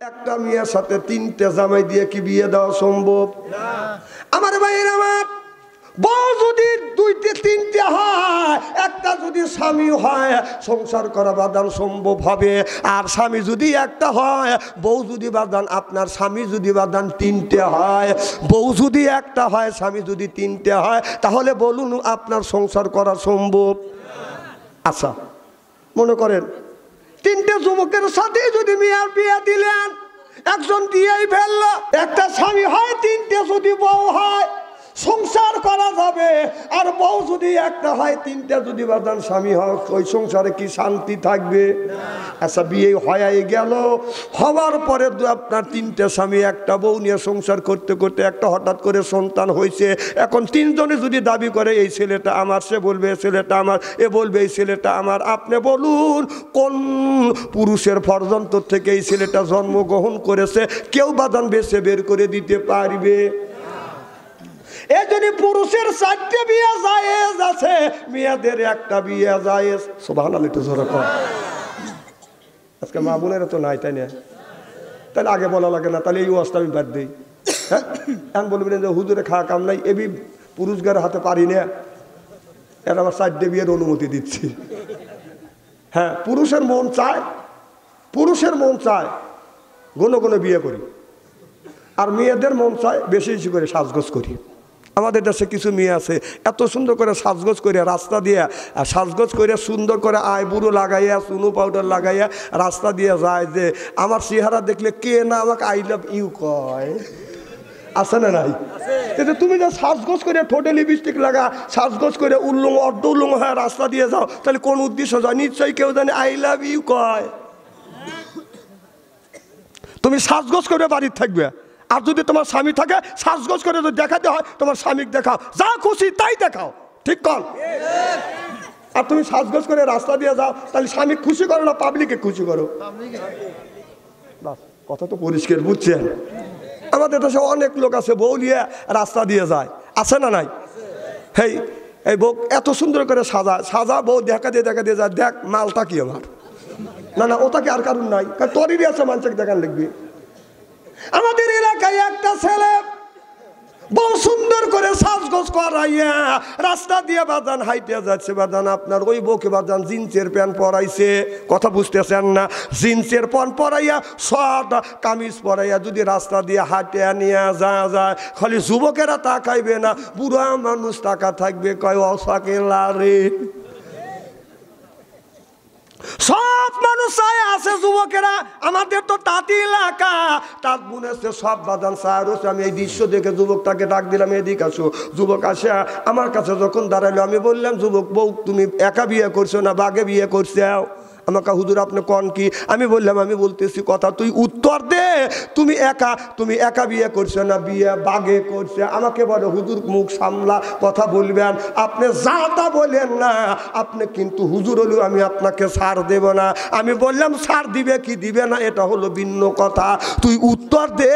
একটা মেয়ের সাথে তিনটে জামাই দিয়ে কি বিয়ে দেওয়া সম্ভব? আমার ভাইয়ের আমার, বউ যদি দুইটে তিনটে হয়, একটা যদি স্বামী হয়, সংসার করা বাদান সম্ভব হবে। আর স্বামী যদি একটা হয়, বউ যদি বাদান, আপনার স্বামী যদি বাদান তিনটে হয়, বউ যদি একটা হয়, স্বামী যদি তিনটে হয়, তাহলে বলুন আপনার সংসার করা সম্ভব? আচ্ছা মনে করেন তিনটে যুবকের সাথে যদি মেয়ের বিয়ে দিলেন, একজন দিয়েই ফেললো, একটা স্বামী হয়, তিনটে যদি বউ হয়, সংসার করা যাবে। আর বউ যদি একটা হয়, তিনটা যদি বাদান স্বামী হয়, ওই সংসারে কি শান্তি থাকবে? আচ্ছা বিয়ে হয়ে গেল, হওয়ার পরে আপনার তিনটে স্বামী একটা বউ নিয়ে সংসার করতে করতে একটা হঠাৎ করে সন্তান হয়েছে। এখন তিনজনে যদি দাবি করে এই ছেলেটা আমার, সে বলবে এই ছেলেটা আমার, এ বলবে এই ছেলেটা আমার। আপনি বলুন কোন পুরুষের ফরজন্তর থেকে এই ছেলেটা জন্মগ্রহণ করেছে কেউ বাদান বেছে বের করে দিতে পারবে? এই জন্য পুরুষের 4টে বিয়ে জায়েজ আছে, মেয়েদের একটা বিয়ে জায়েজ। সুবহানাল্লাহ, একটু জোরে কর। আজকে মা বোনেরা তো নাই, তাই না? তাহলে আগে বলা লাগে না, তাহলে এই ওয়াজটা আমি বাদ দিই। হ্যাঁ, এখন বলবেন যে হুজুরে খাওয়া কাম নাই, এবি পুরুষদের হাতে পারি না, এর আবার 4টে বিয়ের অনুমতি দিচ্ছি। হ্যাঁ, পুরুষের মন চায়, পুরুষের মন চায় ঘন ঘন বিয়ে করি, আর মেয়েদের মন চায় বেশি বেশি করে সাজগোজ করি। আমাদের দেশে কিছু মেয়ে আছে এত সুন্দর করে সাজগোজ করে রাস্তা দিয়ে, সাজগোজ করে সুন্দর করে আইবুড়ো লাগাইয়া, চুনো পাউডার লাগাইয়া রাস্তা দিয়ে যায়, যে আমার চেহারা দেখলে কে না আমাকে আই লাভ ইউ কয়। আছে না নাই? কিন্তু তুমি যে সাজগোজ করে ঠোঁটে লিপস্টিক লাগা, সাজগোজ করে উল্লুম অর্ধ উল্লুম হয়ে রাস্তা দিয়ে যাও, তাহলে কোন উদ্দেশ্য যায়? নিশ্চয়ই কেউ জানে আই লাভ ইউ কয়। তুমি সাজগোজ করে বাড়ির থাকবে, আর যদি তোমার স্বামী থাকে সাজগোজ করে যদি দেখাতে হয় তোমার স্বামীকে দেখাও, যা খুশি তাই দেখাও, ঠিক কর। আর তুমি সাজগোজ করে রাস্তা দিয়ে যাও, তাহলে স্বামী খুশি করো না পাবলিকে খুশি করো? কথা তো পরিষ্কার, বুঝছেন? আমাদের দেশে অনেক লোক আছে বউ নিয়ে রাস্তা দিয়ে যায়, আছে না নাই? হেই এই বউ এত সুন্দর করে সাজা বউ দেখা দিয়ে যায়, দেখ মালটা কি আমার, না না ওটাকে আর কারণ নাই, কারণ তোরই আছে মানুষকে দেখান লিখবি। আমাদের এলাকায় একটা ছেলে বউ সুন্দর করে সাজগোজ করাইয়া রাস্তা দিয়ে বাদান হাইটে যাচ্ছে, বাদান আপনার ওই বউকে বাদান জিন্সের প্যান্ট পরাইছে, কথা বুঝতেছেন না? জিন্সের প্যান্ট পরাইয়া শর্ট কামিজ পরাইয়া যদি রাস্তা দিয়ে হাঁটে নিয়ে যায়, খালি যুবকেরা তাকাইবে না, বুড়া মানুষ তাকা থাকবে, কয় অসাকেলা রে। সব মানুষ চায় আছে যুবকেরা, আমাদের তো তাঁতি এলাকা, তাঁত বুনেছে সব বাদান চায় রয়েছে। আমি এই দৃশ্য দেখে যুবকটাকে ডাক দিলাম, এদিকে আসো। যুবক আসে আমার কাছে যখন দাঁড়াইলো, আমি বললাম যুবক বউ তুমি একা বিয়ে করছো না বাগে বিয়ে করছো? আমাকে হুজুর আপনি কন কি? আমি বললাম আমি বলতেছি কথা, তুই উত্তর দে, তুমি একা বিয়ে করছো না বিয়ে বাগে করছে? আমাকে বলে হুজুর মুখ সামলা কথা বলবেন, আপনি যা তা বলেন না, আপনি কিন্তু হুজুর হলেও আমি আপনাকে ছাড় দেব না। আমি বললাম ছাড় দিবে কি দিবে না এটা হলো ভিন্ন কথা, তুই উত্তর দে,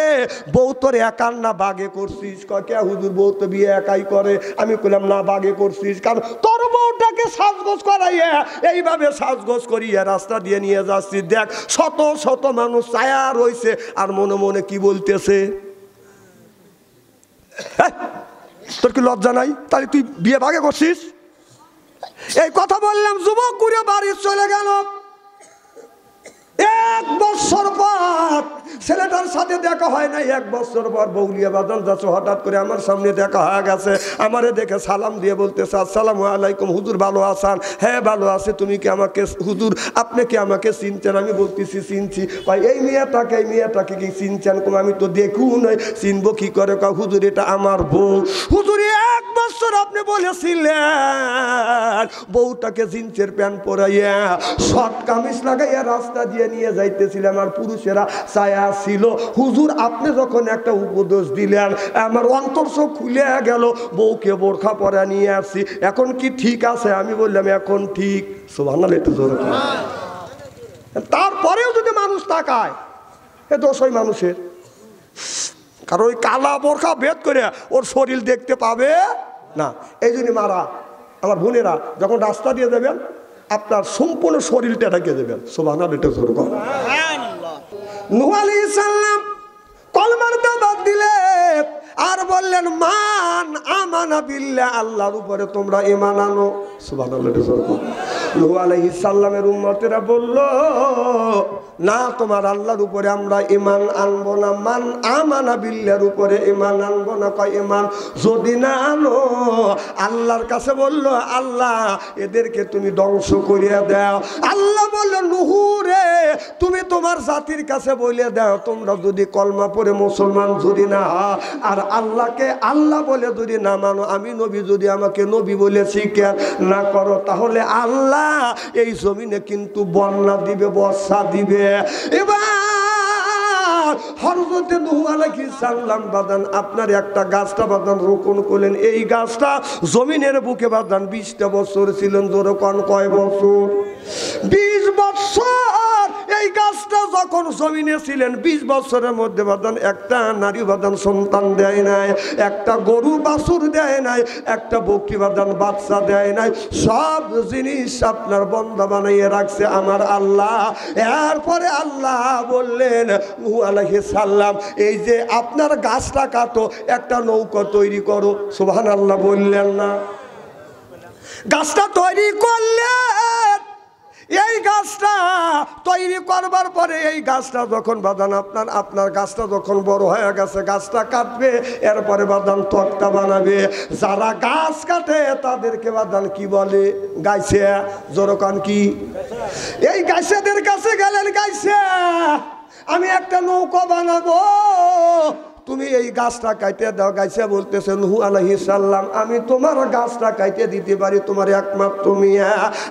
বউ তোর একার না বাগে করছিস? কয় কে হুজুর বউ তো বিয়ে একাই করে। আমি বললাম না বাগে করছিস, কারণ তোর বউটাকে সাজগোজ করাইয়া এইভাবে সাজগোজ করিয়া রাস্তা দিয়ে নিয়ে যাচ্ছি, দেখ শত শত মানুষ ছায়া রয়েছে, আর মনে মনে কি বলতেছে, তোর কি লজ্জা নাই? তাহলে তুই বিয়ে ভাগে করছিস? এই কথা বললাম, যুবক ঘুরে বাড়ি চলে গেল। 1 বছর পর ছেলেটার সাথে দেখা হয় নাই, 1 বছর পর বউলিয়া বাদন যাচ্ছে, হঠাৎ করে আমার সামনে দেখা হয়ে গেছে। আমারে দেখে সালাম দিয়ে বলতেছে আসসালামু আলাইকুম, হুজুর ভালো আছেন? হ্যাঁ ভালো আছে। তুমি কি আমাকে হুজুর আপনি কি আমাকে চিনছেন? আমি বলতেছি চিনছি। ভাই এই মেয়েটাকে কি চিনছেন? আমি তো দেখুন চিনবো কি করে? হুজুর এটা আমার বউ। হুজুর 1 বছর আপনি বলেছিলেন বউটাকে জিন্সের প্যান্ট পরাইয়া শর্ট কামিজ লাগাইয়া রাস্তা দিয়ে নিয়ে যাইতেছিলাম, আর পুরুষেরা ছায়া ছিল। হুজুর আপনি যখন একটা উপদেশ দিলেন আমার অন্তর চোখ খুলে গেল, বউকে বোরখা পরা নিয়ে আসছি, এখন কি ঠিক আছে? আমি বললাম এখন ঠিক। সুবহানাল্লাহ, একটু জোরে। তারপরেও যদি মানুষ তাকায় এ দোষ ওই মানুষের, কারণ ওই কালা বোরখা ভেদ করে ওর শরীর দেখতে পাবে না। এই জন্য মারা আমার বোনেরা যখন রাস্তা দিয়ে দেবেন আপনার সম্পূর্ণ শরীরটা ঢেকে দেবেন। সুবহানাল্লাহ, এটা জোরে। নূহ আলাইহিস সালাম কলমার দাওয়াত দিলেন আর বললেন মান আমানা বিল্লাহ, আল্লাহর উপরে তোমরা ঈমান আনো। সুবহানাল্লাহ। নূহ আলাইহিস সালামের উম্মতেরা বলল না, তোমার আল্লাহর উপরে আমরা ঈমান আনবো না। মান আমানা বিল্লাহর উপরে ঈমান আনবো না। কয় ঈমান যদি না আনো, আল্লাহর কাছে বলল আল্লাহ এদেরকে তুমি ধ্বংস করিয়া দাও। আল্লাহ বলল নূহ রে, তুমি তোমার জাতির কাছে বলে দাও তোমরা যদি কলমা পড়ে মুসলমান যদি না হয় আর আল্লাহকে আল্লাহ বলে যদি না মানো, আমি নবী যদি আমাকে নবী বলে স্বীকার না করো, তাহলে আল্লাহ এই জমিনে কিন্তু বন্যা দিবে, বর্ষা দিবে। এবার হযরতে নূহ আলাইহিস সালাম বাদান আপনার একটা গাছটা বাদান রোপণ করলেন। এই গাছটা জমিনের বুকে বাদান 20টা বছর ছিলেন। যেরকম কয় বছর? 20 বছর এই গাছটা যখন জমিনে ছিলেন, 20 বছরের মধ্যে বাদান একটা নারী বাদান সন্তান দেয় নাই, একটা গরু বাছুর দেয় নাই, একটা বকরি বাদান বাচ্চা দেয় নাই। সব জিনিস আপনার বন্দা বানাইয়ে রাখছে আমার আল্লাহ। এরপরে আল্লাহ বললেন নূহ আলাইহিস সালাম এই যে আপনার গাছটা কাটো, একটা নৌকা তৈরি করো। সুবহানাল্লাহ বললেন না? গাছটা তৈরি করলেন। এই গাছটা তৈরি করবার পরে এই গাছটা যখন বাদান আপনার গাছটা যখন বড় হয়ে গেছে, গাছটা কাটবে, এরপরে বাদান তক্তা বানাবে। যারা গাছ কাটে তাদেরকে বাদান কি বলে? গাইছে। যেরকম কি এই গাইছেদের কাছে গেলেন, গাইছে আমি একটা নৌকা বানাবো, তুমি এই গাছটা কাটে দাও। গাইছে বলতেছে নূহ আলাইহিস সালাম আমি তোমার গাছটা কাটে দিতে পারি, তোমার একমাত্র মেয়ে,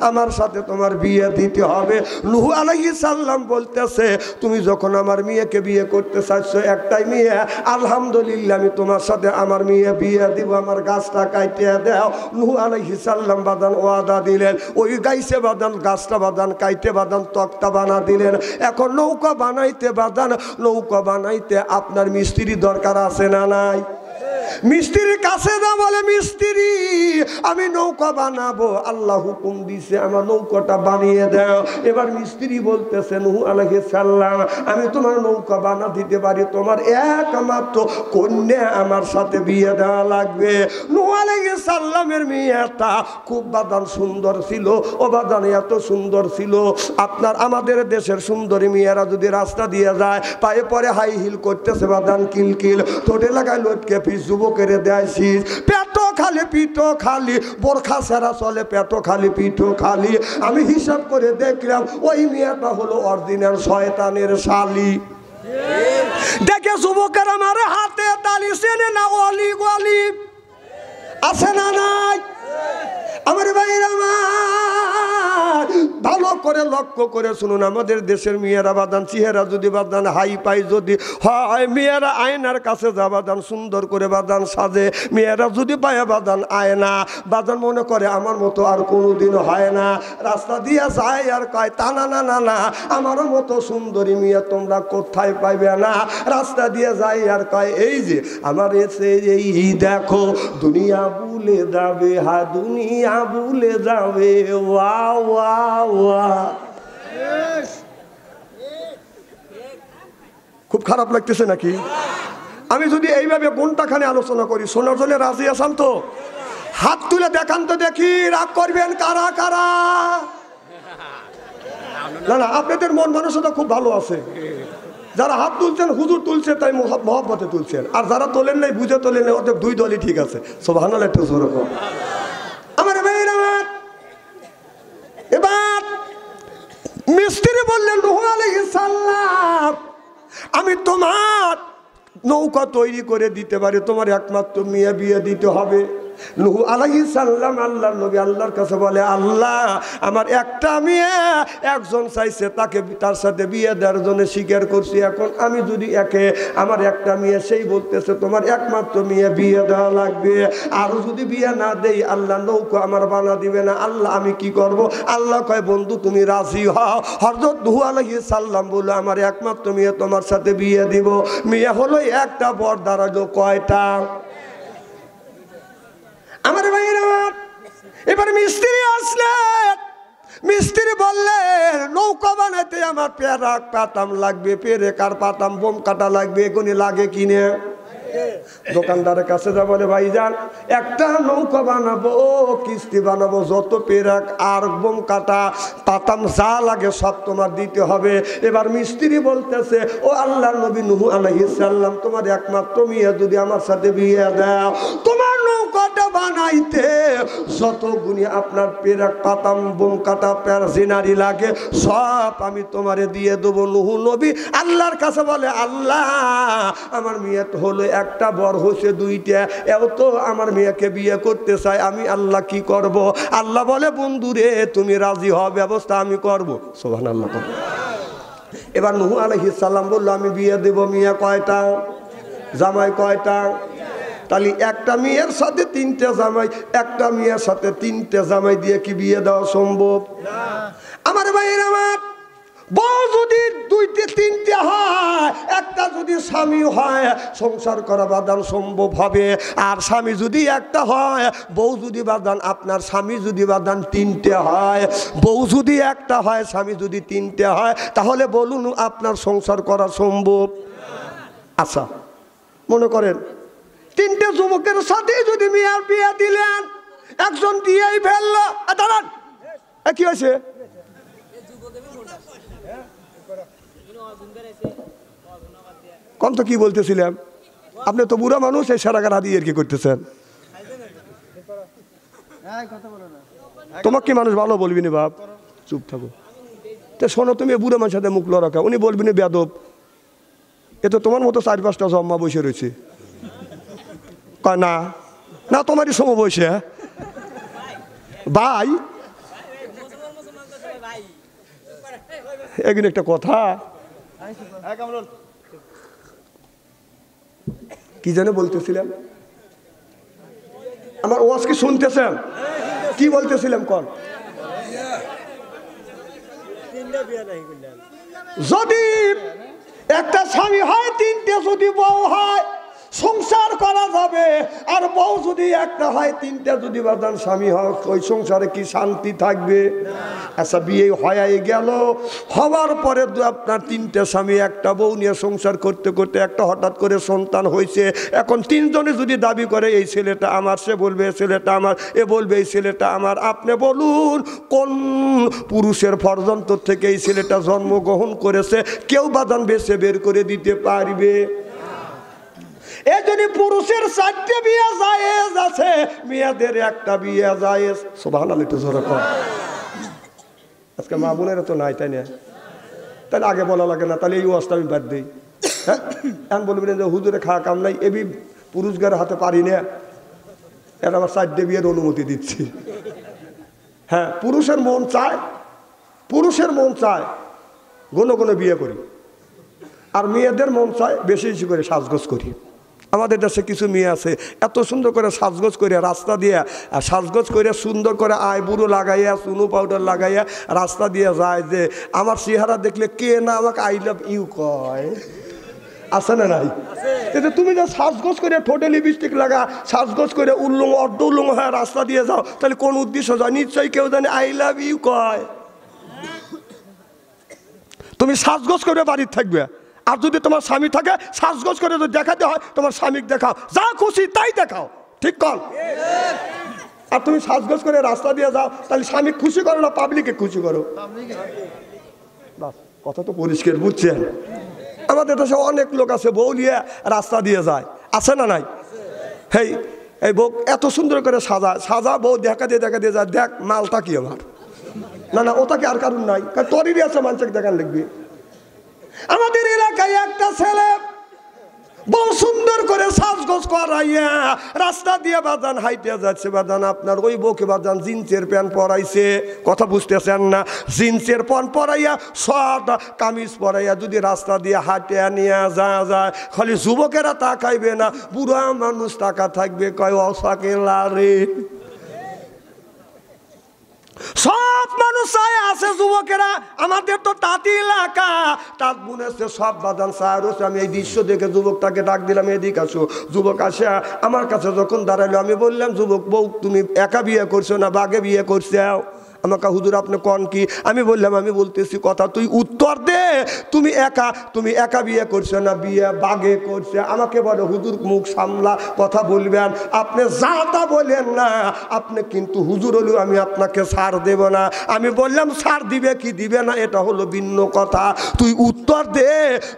আমার সাথে তোমার বিয়ে দিতে হবে। নূহ আলাইহিস সালাম বলতেছে তুমি যখন আমার মেয়েকে বিয়ে করতে চাইছো, একটাই মেয়ে, আলহামদুলিল্লাহ আমি তোমার সাথে আমার মেয়ে বিয়ে দিব, আমার গাছটা কাটে দাও। নূহ আলাইহিস সালাম বাদান ওয়াদা দিলেন। ওই গাইছে বাদান গাছটা বাদান কাইটে বাদান তক্তা বানা দিলেন। এখন নৌকা বানাইতে বাদান নৌকা বানাইতে আপনার মিস্ত্রি দরকার আছে না নাই? মিস্ত্রির কাছে যা বলে মিস্ত্রি আমি নৌকা বানাবো, আল্লাহ হুকুম দিছে আমার নৌকাটা বানিয়ে দাও। এবার মিস্ত্রি বলতেছে নূহ আলাইহিস সালাম আমি তোমার নৌকা বানা দিতে পারি, তোমার একমাত্র কন্যা আমার সাথে বিয়ে দেওয়া লাগবে। নূহ আলাইহিস সালামের মেয়েটা খুব বাদান সুন্দর ছিল। ও বাদান এত সুন্দর ছিল, আপনার আমাদের দেশের সুন্দরী মেয়েরা যদি রাস্তা দিয়ে যায় পায়ে পরে হাই হিল করতেছে বাদান কিলকিল, ঠোঁটে লাগায় লটকে পিস যুবকের দেয়ছিস, পেটো খালি পিঠো খালি, বোরখা সেরা চলে পেটো খালি পিঠো খালি। আমি হিসাব করে দেখলাম ওই মেয়েটা হলো অরিজিনাল শয়তানের শালি। দেখে যুবকের আমার হাতে তালি চেনে না, অলি গলি আছে না নাই? আমার ভাইরা আমার ভালো করে লক্ষ্য করে শুনুন, আমাদের দেশের মেয়েরা বাদান চেহারা যদি বাদান হাই পাই যদি হয়, মেয়েরা আয়নার কাছে যা বাদান সুন্দর করে বাদান সাজে, মেয়েরা যদি পায় বাদান আয়না বাদান মনে করে আমার মতো আর কোনোদিন হয় না, রাস্তা দিয়ে যায় আর কয় তা না না না না আমারও মতো সুন্দরী মেয়ে তোমরা কোথায় পাইবে না। রাস্তা দিয়ে যায় আর কয় এই যে আমার এসে এই দেখো দুনিয়া ভুলে যাবে, হা দুনিয়া ভুলে যাবে। ওয়া ওয়া ওয়া। খুব খারাপ লাগতেছে নাকি? আমি যদি এইভাবে ঘন্টাখানে আলোচনা করি শোনার জন্য রাজি আছেন তো? হাত তুলে দেখান তো দেখি, রাগ করবেন কারা কারা? না না আপনাদের মন মানসিকতা খুব ভালো আছে। যারা হাত তুলছেন হুজুর তুলছে তাই মহব্বতে তুলছেন, আর যারা তোলেন নাই বুঝে তোলেন নাই ওদের দুই দলই ঠিক আছে। সুবহানাল্লাহ। একটু জোরে বল। আমার ভাইরা এবার মিস্ত্রি বললেন নূহ আলাইহিস সালাম আমি তোমার নৌকা তৈরি করে দিতে পারি, তোমার একমাত্র মেয়ে বিয়ে দিতে হবে। নূহ আলাইহিস সালাম আল্লাহর নবী আল্লাহর কাছে বলে আল্লাহ আমার একটা মেয়ে একজন চাইছে, তাকে তার সাথে বিয়ে দেওয়ার জন্য স্বীকার করছি। এখন আমি যদি একে আমার একটা মেয়ে সেই বলতেছে তোমার একমাত্র মেয়ে বিয়ে দেওয়া লাগবে, আর যদি বিয়ে না দেই আল্লাহ নৌকা আমার বানা দিবে না। আল্লাহ আমি কি করব? আল্লাহ কয় বন্ধু তুমি রাজি হও। হযরত নূহ আলাইহিস সালাম বলল আমার একমাত্র মেয়ে তোমার সাথে বিয়ে দিব। মেয়ে হলো একটা, বর দাঁড়ালো কয়টা? আমার ভাইরা এবার মিস্ত্রি আসলেন, মিস্ত্রি বললেন নৌকা বানাইতে আমার পেরাক পাতাম লাগবে, পেরেক আর পাতাম বোম কাটা লাগবে, এগুলি লাগে কিনে। দোকানদারের কাছে যা বলে ভাইজান একটা নৌকা বানাবো, কিস্তি বানাবো, যত পেরাক আর বোম কাটা পাতাম যা লাগে সব তোমার দিতে হবে। এবার মিস্ত্রি বলতেছে ও আল্লাহর নবী নূহ আলাইহিস সালাম, তোমার একমাত্র মেয়ে যদি আমার সাথে বিয়ে দাও, তোমার নৌকাটা বানাইতে যত গুণী আপনার পেরাক পাতাম বোম কাটা প্যারাজিনারি লাগে সব আমি তোমারে দিয়ে দেবো। নূহ নবী আল্লাহর কাছে বলে আল্লাহ আমার মেয়ে তো হলো একটা, বর হচ্ছে দুইটা, এও তো আমার মেয়েকে বিয়ে করতে চাই, আমি আল্লাহ কি করব? আল্লাহ বলে বন্ধুরে তুমি রাজি হও, ব্যবস্থা আমি করব। সুবহানাল্লাহ। এবার নূহ আলাইহিস সালাম বলল আমি বিয়ে দেব। মেয়ে কয়টা? জামাই কয়টা? তাহলে একটা মেয়ের সাথে তিনটে জামাই, একটা মেয়ের সাথে তিনটে জামাই দিয়ে কি বিয়ে দেওয়া সম্ভব? আমার ভাইয়ের আমার বউ যদি দুইটে তিনটে হয়, একটা যদি স্বামী হয়, সংসার করা বাদান সম্ভব হবে। আর স্বামী যদি একটা হয়, বউ যদি বাদান, আপনার স্বামী যদি বাদান তিনটে হয়, বউ যদি একটা হয়, স্বামী যদি তিনটে হয়, তাহলে বলুন আপনার সংসার করা সম্ভব? আচ্ছা মনে করেন তিনটে যুবকের সাথে যদি মেয়ের বিয়ে দিলেন, একজন দিয়েই ফেললো, দাঁড়ান কি হয়েছে? কম তো কি বলতেছিলাম, আপনি তো বুড়া মানুষ, এই সারাগার হাদিয়ে কি করতেছেন? তোমাকে কি মানুষ ভালো বলবি না? বাপ চুপ থাকো। তো শোনো, তুমি বুড়া মানুষের সাথে মুখ লড়াকা, উনি বলবি না বেয়াদব, এ তো তোমার মতো 4-5টা জম্মা বসে রয়েছে। কয় না না তোমারই সম বসে ভাই, এগুলো একটা কথা। কি জানে বলতেছিলাম, আমার ওয়াজ কি শুনতেছেন? কি বলতেছিলাম কোন? যদি একটা স্বামী হয়, তিনটে যদি বউ হয়, সংসার করা যাবে। আর বউ যদি একটা হয়, তিনটা যদি বাদান স্বামী হয়, ওই সংসারে কি শান্তি থাকবে? আচ্ছা বিয়ে হয়ে গেল, হওয়ার পরে আপনার তিনটা স্বামী একটা বউ নিয়ে সংসার করতে করতে একটা হঠাৎ করে সন্তান হয়েছে। এখন তিনজনে যদি দাবি করে এই ছেলেটা আমার, সে বলবে এই ছেলেটা আমার, এ বলবে এই ছেলেটা আমার, আপনি বলুন কোন পুরুষের ফরজন্তর থেকে এই ছেলেটা জন্মগ্রহণ করেছে কেউ বাদান বেছে বের করে দিতে পারবে? এই জন্য পুরুষের 4টে বিয়ে জায়েজ আছে, মেয়েদের একটা বিয়ে জায়েজ। সুবহানাল্লাহ, একটু জোরে কর। আজকে মা বোনেরা তো নাই, তাই না? তাহলে আগে বলা লাগে না, তাহলে এই ওয়াজটা আমি বাদ দিই। হ্যাঁ এখন বলবেন যে হুজুরে খাওয়া কাম নাই, এবি পুরুষগার হাতে পারি না, এটা আমার 4টে বিয়ের অনুমতি দিচ্ছি। হ্যাঁ পুরুষের মন চায়, পুরুষের মন চায় ঘন ঘন বিয়ে করি, আর মেয়েদের মন চায় বেশি বেশি করে সাজগোজ করি। আমাদের দেশে কিছু মেয়ে আছে এত সুন্দর করে সাজগোজ করে রাস্তা দিয়ে, সাজগোজ করে সুন্দর করে আইবুড়ো লাগাইয়া, চুনো পাউডার লাগাইয়া রাস্তা দিয়ে যায়, যে আমার চেহারা দেখলে কে না আমাকে আই লাভ ইউ কয়। আছে না নাই? কিন্তু তুমি যে সাজগোজ করে ঠোঁটে লিপস্টিক লাগা, সাজগোজ করে উল্লুং অর্ধ উল্লুং হয়ে রাস্তা দিয়ে যাও, তাহলে কোন উদ্দেশ্য যায়? নিশ্চয়ই কেউ জানে আই লাভ ইউ কয়। তুমি সাজগোজ করে বাড়ির থাকবে, আর যদি তোমার স্বামী থাকে সাজগোজ করে যদি দেখাতে হয় তোমার স্বামীকে দেখাও, যা খুশি তাই দেখাও, ঠিক কর। আর তুমি সাজগোজ করে রাস্তা দিয়ে যাও, তাহলে স্বামী খুশি করো না পাবলিকে খুশি করো? কথা তো পরিষ্কার, বুঝছেন? আমাদের দেশে অনেক লোক আছে বউ নিয়ে রাস্তা দিয়ে যায়, আছে না নাই? হেই এই বউ এত সুন্দর করে সাজা বউ দেখা দিয়ে যায়, দেখ মালটা কি আমার, না না ওটাকে আর কারণ নাই, তোরই আছে মানুষকে দেখান লিখবি। আমাদের এলাকায় একটা ছেলে বউ সুন্দর করে সাজগোজ করাইয়া রাস্তা দিয়ে বাজান হাইটে যাচ্ছে, বাজান আপনার ওই বউকে বাজান জিন্সের প্যান্ট পরাইছে, কথা বুঝতেছেন না? জিন্সের প্যান্ট পরাইয়া শর্ট কামিজ পরাইয়া যদি রাস্তা দিয়ে হাঁটে নিয়ে যায়, খালি যুবকেরা তাকাইবে না, বুড়া মানুষ টাকা থাকবে, কয় অসাকে লারে। সব সব মানুষ চায় আছে যুবকেরা, আমাদের তো তাঁতি এলাকা, তাঁত বুনেছে সব বাদান চায় রয়েছে। আমি এই দৃশ্য দেখে যুবকটাকে ডাক দিলাম, এদিকে আসো। যুবক আসে আমার কাছে যখন দাঁড়াইলো, আমি বললাম, যুবক বউ তুমি একা বিয়ে করছো না বাগে বিয়ে করছো? আমাকে হুজুর আপনি কন কি? আমি বললাম, আমি বলতেছি কথা, তুই উত্তর দে, তুমি একা বিয়ে করছো না বিয়ে বাগে করছে? আমাকে বলে হুজুর মুখ সামলা কথা বলবেন, আপনি যা তা বলেন না, আপনি কিন্তু হুজুর হলেও আমি আপনাকে ছাড় দেব না। আমি বললাম, ছাড় দিবে কি দিবে না এটা হলো ভিন্ন কথা, তুই উত্তর দে,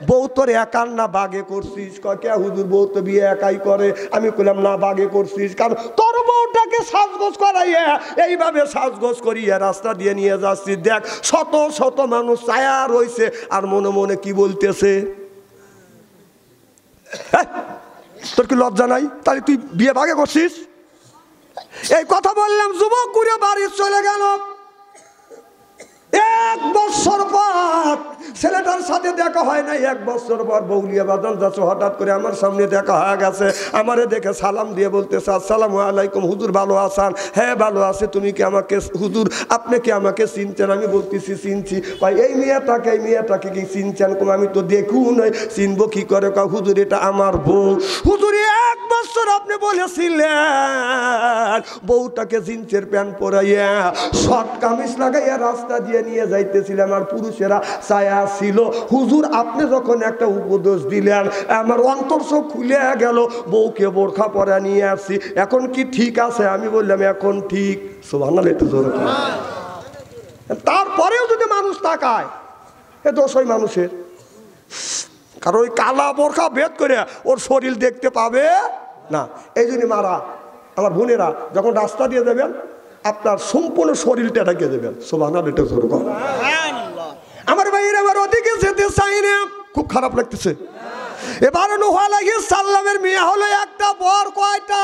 বউ তোর একার না বাগে করছিস? কয় কে হুজুর, বউ তো বিয়ে একাই করে। আমি বললাম, না বাগে করছিস, কারণ তোর বউটাকে সাজগোজ করাইয়া এইভাবে সাজগোজ করিয়া রাস্তা দিয়ে নিয়ে যাচ্ছি, দেখ শত শত মানুষ ছায়া রয়েছে আর মনে মনে কি বলতেছে, তোর কি লজ্জা নাই? তাহলে তুই বিয়ে ভাগে করছিস? এই কথা বললাম, যুবক ঘুরে বাড়ি চলে গেল। 1 বছর পর ছেলেটার সাথে দেখা হয় না, 1 বছর পর বৌলিয়া বাদান যাচ্ছে, হঠাৎ করে আমার সামনে দেখা হয়ে গেছে। আমারে দেখে সালাম দিয়ে বলতেছে, আসসালামু আলাইকুম হুজুর, ভালো আছেন? হ্যাঁ ভালো আছে। তুমি কি আমাকে হুজুর আপনি কি আমাকে চিনছেন? আমি বলতেছি চিনছি। ভাই এই মেয়েটাকে কি চিনছেন? আমি তো দেখুন নাই, চিনবো কি করে? হুজুর এটা আমার বউ। হুজুর 1 বছর আপনি বলেছিলেন বউটাকে জিন্সের প্যান্ট পরাইয়া শর্ট কামিজ লাগাইয়া রাস্তা দিয়ে নিয়ে যাইতেছিলাম আর পুরুষেরা ছায়া ছিল। হুজুর আপনি যখন একটা উপদেশ দিলেন আমার অন্তর চোখ খুলে গেল, বউকে বোরখা পরা নিয়ে আসছি, এখন কি ঠিক আছে? আমি বললাম এখন ঠিক। সুবহানাল্লাহ, একটু জোরে। তারপরেও যদি মানুষ তাকায়, এ দোষ ওই মানুষের, কারণ ওই কালা বোরখা ভেদ করে ওর শরীর দেখতে পাবে না। এই জন্য মারা আমার বোনেরা যখন রাস্তা দিয়ে দেবেন আপনার সম্পূর্ণ শরীরটা ঢেকে দেবেন। সুবহানাল্লাহ, এটা জোরে কর। আমার ভাইয়ের আবার ওদিকে যেতে চাই না, খুব খারাপ লাগতেছে। এবার নূহ আলাইহিস সালামের মেয়ে হলো একটা, বর কয়টা?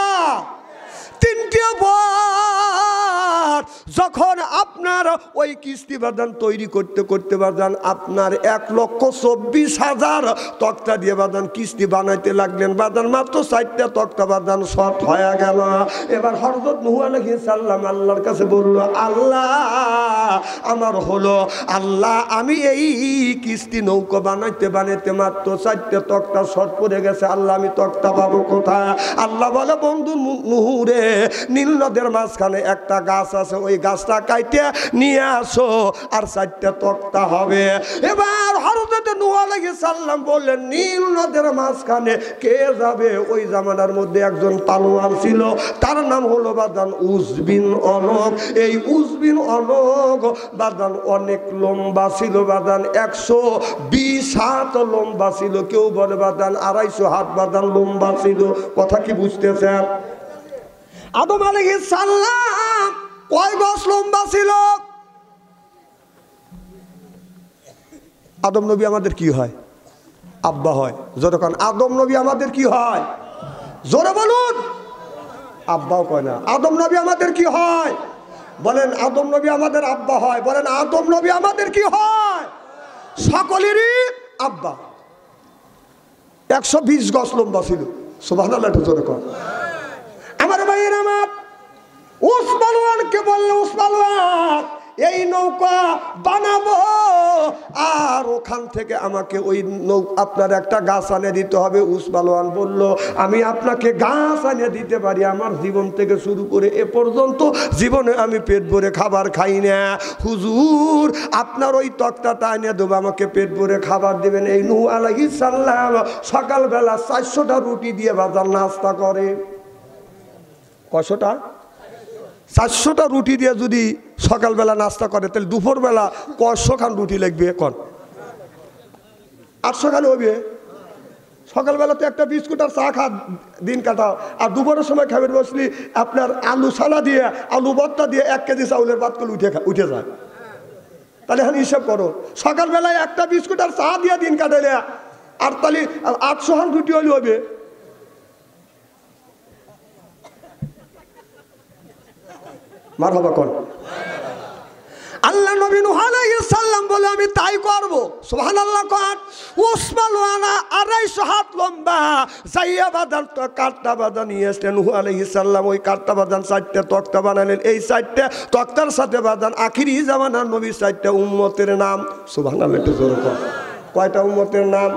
3টে বর। যখন আপনার ওই কিস্তি বাদান তৈরি করতে করতে বাদান আপনার 1,24,000 তক্তা দিয়ে বাদান কিস্তি বানাইতে লাগলেন বাদান, মাত্র 4টা তক্তা বাদান শর্ট হয়ে গেল। এবার হযরত নূহ আলাইহিস সালাম আল্লাহর কাছে বলল, আল্লাহ আমার হলো, আল্লাহ আমি এই কিস্তি নৌকা বানাইতে বানাইতে মাত্র 4টা তক্তা শর্ট পড়ে গেছে, আল্লাহ আমি তক্তা পাবো কোথায়? আল্লাহ বলে, বন্ধু নূহ রে, নীল নদের মাঝখানে একটা গাছ আছে, ওই গাছটা কাইটে নিয়ে আসো আর 4টা তক্তা হবে। এবার হযরত নূহ আলাইহিস সালাম বললেন, নীল নদের মাঝখানে কে যাবে? ওই জামানার মধ্যে একজন পালোয়ান ছিল, তার নাম হলো বাদান উস বিন অনক। এই উস বিন অনক বাদান অনেক লম্বা ছিল বাদান, 120 হাত লম্বা ছিল, কেউ বলে বাদান 250 হাত বাদান লম্বা ছিল। কথা কি বুঝতেছেন? আদম আলাইহিস সালাম কয় গজ লম্বা ছিল? আদম নবী আমাদের কি হয়? আব্বা হয়। যতক্ষণ আদম নবী আমাদের কি হয়? জোরে বলুন। আব্বাও কয় না। আদম নবী আমাদের কি হয়? বলেন। আদম নবী আমাদের আব্বা হয়। বলেন আদম নবী আমাদের কি হয়? সকলেরই আব্বা। 120 গজ লম্বা ছিল। সুবহানাল্লাহ, একটু জোরে কর। আমার ভাইয়ের আমার উস পালোয়ানকে বললো, উস পালোয়ান এই নৌকা বানাবো আর ওখান থেকে আমাকে ওই আপনার একটা গাছ আনে দিতে হবে। উস পালোয়ান বলল, আমি আপনাকে গাছ আনে দিতে পারি, আমার জীবন থেকে শুরু করে এ পর্যন্ত জীবনে আমি পেট ভরে খাবার খাই না। হুজুর আপনার ওই তক্তাটা এনে দেবো, আমাকে পেট ভরে খাবার দেবেন। এই নূহ আলাইহিস সালাম সকালবেলা 400টা রুটি দিয়ে বাজার নাস্তা করে। কয়শোটা? 400টা রুটি দিয়ে যদি সকালবেলা নাস্তা করে তাহলে দুপুরবেলা কয়শো খান রুটি লাগবে? এখন 800 খান হবে। সকালবেলা তো একটা বিস্কুট আর চা খা দিন কাটাও, আর দুপুরের সময় খাবার বসলি আপনার আলু ছানা দিয়ে আলু ভর্তা দিয়ে 1 কেজি চাউলের ভাত করে উঠে যায়। তাহলে এখন হিসাব করো, সকালবেলায় একটা বিস্কুট আর চা দিয়ে দিন কাটাইলে আর তাহলে 800 খান রুটি হলে হবে। মারহাবা কোন। আল্লাহ নবী নূহ আলাইহিস সালাম বলে আমি তাই করব। সুবহানাল্লাহ কর। ওসমান ওয়ানা 250 হাত লম্বা যাইয়া বাদান তো কাটটা বাদান নিয়ে আসলেন নূহ আলাইহিস সালাম। ওই কাটটা বাদান 4টা তক্তা বানালেন। এই 4টা তক্তার সাথে বাদান আখিরি জামানার নবীর 4টা উম্মতের নাম। সুবহানাল্লাহ, একটু জোরে কর। কয়টা উম্মতের নাম?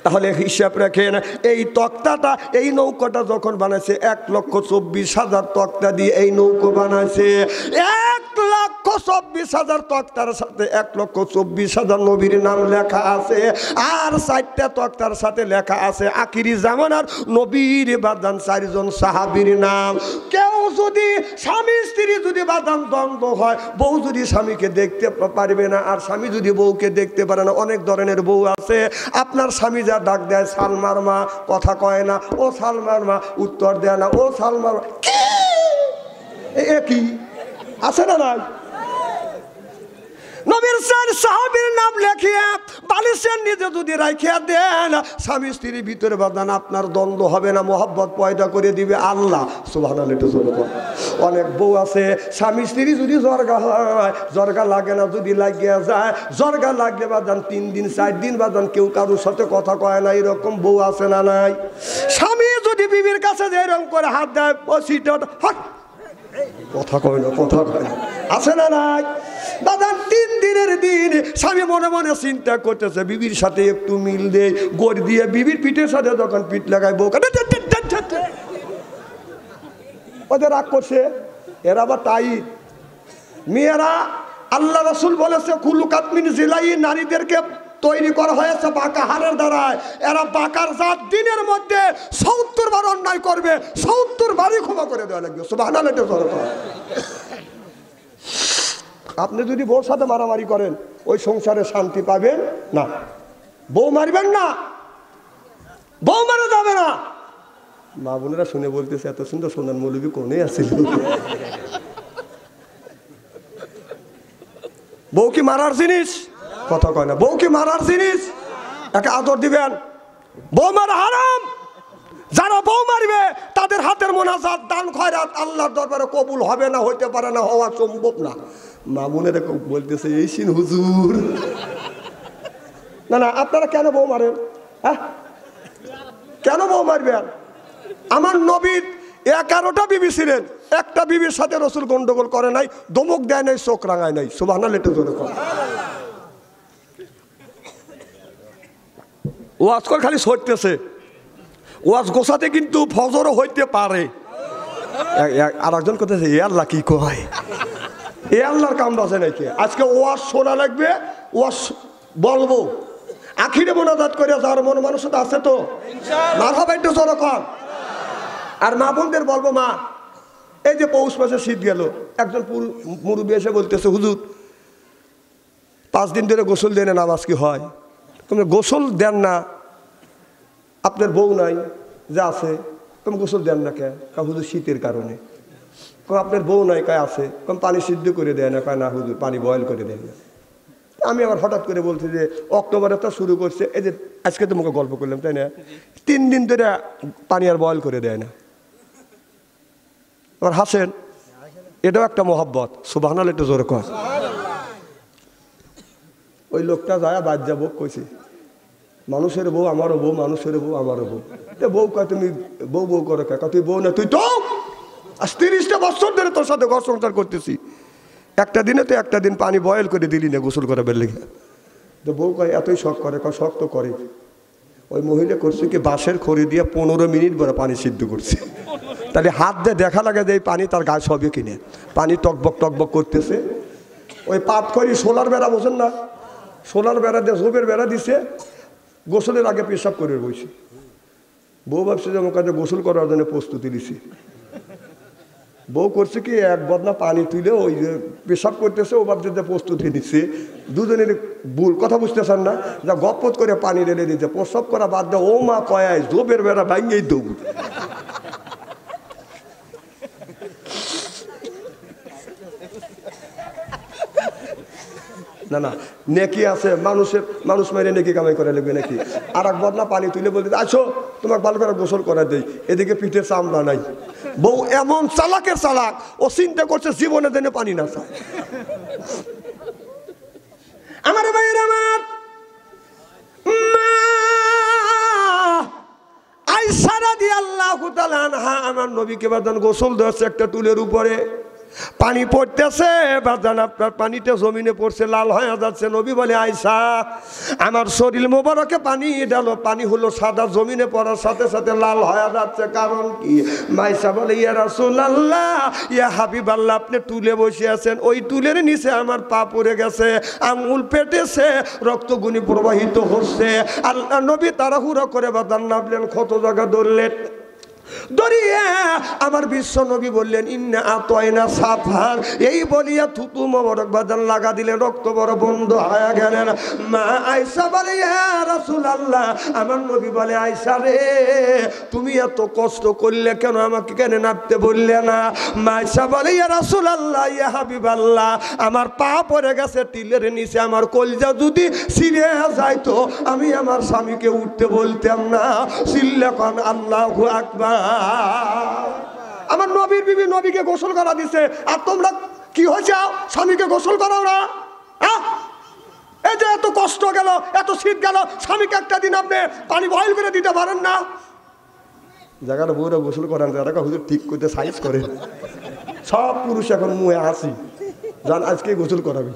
তাহলে হিসাব রাখেন, এই তক্তাটা, এই নৌকাটা যখন বানাইছে 1,24,000 তক্তা দিয়ে এই নৌকো বানাইছে। 1,24,000 তক্তার সাথে 1,24,000 নবীর নাম লেখা আছে। আর 4টা তক্তার সাথে লেখা আছে আখিরি জামানার নবীর বাদান 4 জন সাহাবীর নাম। কেউ যদি স্বামী স্ত্রী যদি বাদান দ্বন্দ্ব হয়, বউ যদি স্বামীকে দেখতে পারবে না আর স্বামী যদি বউকে দেখতে পারে না, অনেক ধরনের বউ আছে। আপনার স্বামী যা ডাক দেয় সালমার মা, কথা কয় না, ও সালমার মা, উত্তর দেয় না, ও সালমার মা, কি আছে না? না, নবীর 4 সাহাবীর নাম লেখিয়া বালিশের নিচে যদি রাখিয়া দেন, স্বামী স্ত্রীর ভিতরে বাদান আপনার দ্বন্দ্ব হবে না, মোহাব্বত পয়দা করে দিবে আল্লাহ। সুবহানাল্লাহ, একটু জোরে বল। অনেক বউ আছে স্বামী স্ত্রী যদি জর্গা হয়, জর্গা লাগে না, যদি লাগিয়া যায়, জর্গা লাগলে বাদান 3 দিন 4 দিন বাদান কেউ কারোর সাথে কথা কয় না, এরকম বউ আছে না নাই? স্বামী যদি বিবির কাছে যেরকম করে হাত দেয়, কথা কয় না, কথা কয় না, আছে না নাই? দাদা 3 দিনের দিন স্বামী মনে মনে চিন্তা করতেছে বিবির সাথে একটু মিল দেয়, গড় দিয়ে বিবির পিঠের সাথে যখন পিঠ লাগায় বউ ওদের রাগ করছে। এরা আবার তাই মেয়েরা, আল্লাহ রাসূল বলেছে কুলুকাত মিন জিলাই, নারীদেরকে তৈরি করা হয়েছে বাঁকা হাড়ের দ্বারায়। এরা বাঁকার জাত দিনের মধ্যে 70 বার অন্যায় করবে, 70 বারই ক্ষমা করে দেওয়া লাগবে। সুবহানাল্লাহ। আপনি যদি বউর সাথে মারামারি করেন, ওই সংসারে শান্তি পাবেন না। বউ মারবেন না, বউ মারা যাবে না। মা বোনেরা শুনে বলতেছে এত সুন্দর সোনার মৌলবী কোনে আসছিল। বউ কি মারার জিনিস? কথা কয় না। বউ কি মারার জিনিস? একে আদর দিবেন। বউ মারা হারাম। যারা বউ মারবে তাদের হাতের মোনাজাত, দান খয়রাত আল্লাহর দরবারে কবুল হবে না, হইতে পারে না, হওয়া সম্ভব না। মা বোনেরা বলতেছে এই সিন হুজুর। না না, আপনারা কেন বউ মারেন? হ্যাঁ, কেন বউ মারবেন? আমার নবীর 11টা বিবি ছিলেন, একটা বিবির সাথে রসুল গন্ডগোল করে নাই, দমক দেয় নাই, চোখ রাঙায় নাই। সুবহানাল্লাহ, একটু জোরে কর। ওয়াজ করে খালি সরতেছে, ওয়াজ গোছাতে কিন্তু ফজরও হইতে পারে। আর একজন করতেছে এ আল্লাহ কি কয়, এ আল্লাহর কাম বাজে নাকি? আজকে ওয়াজ শোনা লাগবে, ওয়াজ বলবো, আখিরে মোনাজাত করে যাওয়ার মন মানুষতা আছে তো মারহাবা, একটু জোরে কর। আর মা বোনদের বলবো, মা এই যে পৌষ মাসে শীত গেল, একজন মুরব্বী এসে বলতেছে হুজুর 5 দিন ধরে গোসল দেন, নামাজ কি হয়? তুমি গোসল দেন না, আপনার বউ নাই, যা আছে তুমি গোসল দেন না কে? হুজুর শীতের কারণে। আপনার বউ নাই, কায় আছে? কম পানি সিদ্ধ করে দেয় না, কয় না হুজুর পানি বয়েল করে দেয় না। আমি আবার হঠাৎ করে বলছি যে অক্টোবরে তো শুরু করছে, এই যে আজকে তোমাকে গল্প করলাম তাই না, 3 দিন ধরে পানি আর বয়েল করে দেয় না। আবার হাসেন, এটাও একটা মোহাব্বত। সুবহানাল্লাহ, একটু জোরে কর। ওই লোকটা যায় বাদ যাবো কইছে, মানুষের বউ আমারও বউ, মানুষের বউ আমারও বউ। বউ কয় তুমি বউ বউ করে কে? তুই বউ না, তুই তো 30টা বছর ধরে তোর সাথে ঘর সংসার করতেছি, একটা দিনে তো একটা দিন পানি বয়েল করে দিলি না গোসল করাবার লেগে। তো বউ কয় এতই শখ করে? শখ তো করে। ওই মহিলা করছে কি বাঁশের খড়ি দিয়ে 15 মিনিট পরে পানি সিদ্ধ করছে। তাহলে হাত দিয়ে দেখা লাগে যে এই পানি তার গায়ে সবই কিনে পানি টকবক টকবক করতেছে। ওই পাত করি সোলার বেড়া, বোঝেন না, সোলার বেড়া দিয়ে ঝোপের বেড়া দিছে, গোসলের আগে পেশাব করে বসে। বউ ভাবছে যে আমার কাছে গোসল করার জন্য প্রস্তুতি দিছি। বউ করছে কি এক বদনা পানি তুলে ওই যে পেশাব করতেছে, ও ভাবছে যে প্রস্তুতি নিচ্ছে। দুজনের ভুল, কথা বুঝতেছেন না? যা গপত করে পানি ঢেলে দিতে, প্রসব করা বাদ দেয়, ও মা কয় ঝোপের বেড়া ভাঙেই দৌড়। না না, নেকি আছে, মানুষ মেরে নেকি কামাই করে লাগবে নাকি? আর এক বদনা পানি তুলে বলতে আসো তোমাকে ভালো করে গোসল করা দেই, এদিকে পিঠের চামড়া নাই। বউ এমন চালাকের চালাক, ও চিন্তা করছে জীবনে দিনে পানি না চায়। আমার ভাইয়ের আমার আয়েশা রাদিয়াল্লাহু তাআলা আনহা আমার নবীকে বাদান গোসল দিয়েছে একটা টুলের উপরে, পানি পড়তেছে বাদান, আপনার পানিটা জমিনে পড়ছে, লাল হয়ে যাচ্ছে। নবী বলে আয়েশা আমার শরীর মোবারকে পানি ডালো, পানি হলো সাদা, জমিনে পড়ার সাথে সাথে লাল হয়ে যাচ্ছে, কারণ কি? আয়েশা বলে ইয়া রাসূলুল্লাহ ইয়া হাবিবাল্লাহ, আপনি টুলে বসে আছেন, ওই টুলের নিচে আমার পা পড়ে গেছে, আঙুল পেটেছে, রক্তগুনি প্রবাহিত হচ্ছে। আল্লাহ নবী তাড়াহুড়ো করে বাদান নামলেন, কত জায়গা ধরলেন, দরিয়া আমার বিশ্ব নবী বললেন ইন্না আতাইনা সাফার, এই বলিয়া থুতু মোবারক বাদান লাগা দিলেন, রক্ত বড় বন্ধ হয়ে গেলেন। মা আয়েশা বলে ইয়া রাসূলুল্লাহ, আমার নবী বলে আয়েশা রে তুমি এত কষ্ট করলে কেন, আমাকে কেন নামতে বললে না? মা আয়েশা বলে ইয়া রাসূলুল্লাহ ইয়া হাবিবাল্লাহ, আমার পা পড়ে গেছে টিলের নিচে, আমার কলজা যদি ছিঁড়ে যাইতো আমি আমার স্বামীকে উঠতে বলতাম না। সিল্লাকান আল্লাহু আকবার। আমার নবীর বিবি নবীকে গোসল করা দিছে, আর তোমরা কি হয়েছে স্বামীকে গোসল করাও না? এই যে এত কষ্ট গেল, এত শীত গেল, স্বামীকে একটা দিন আপনি পানি বয়েল করে দিতে পারেন না? জায়গাটা বউরা গোসল করেন, যারা হুজুর ঠিক করতে সাইজ করে, সব পুরুষ এখন মুয়ে হাসি জান আজকে গোসল করাবে।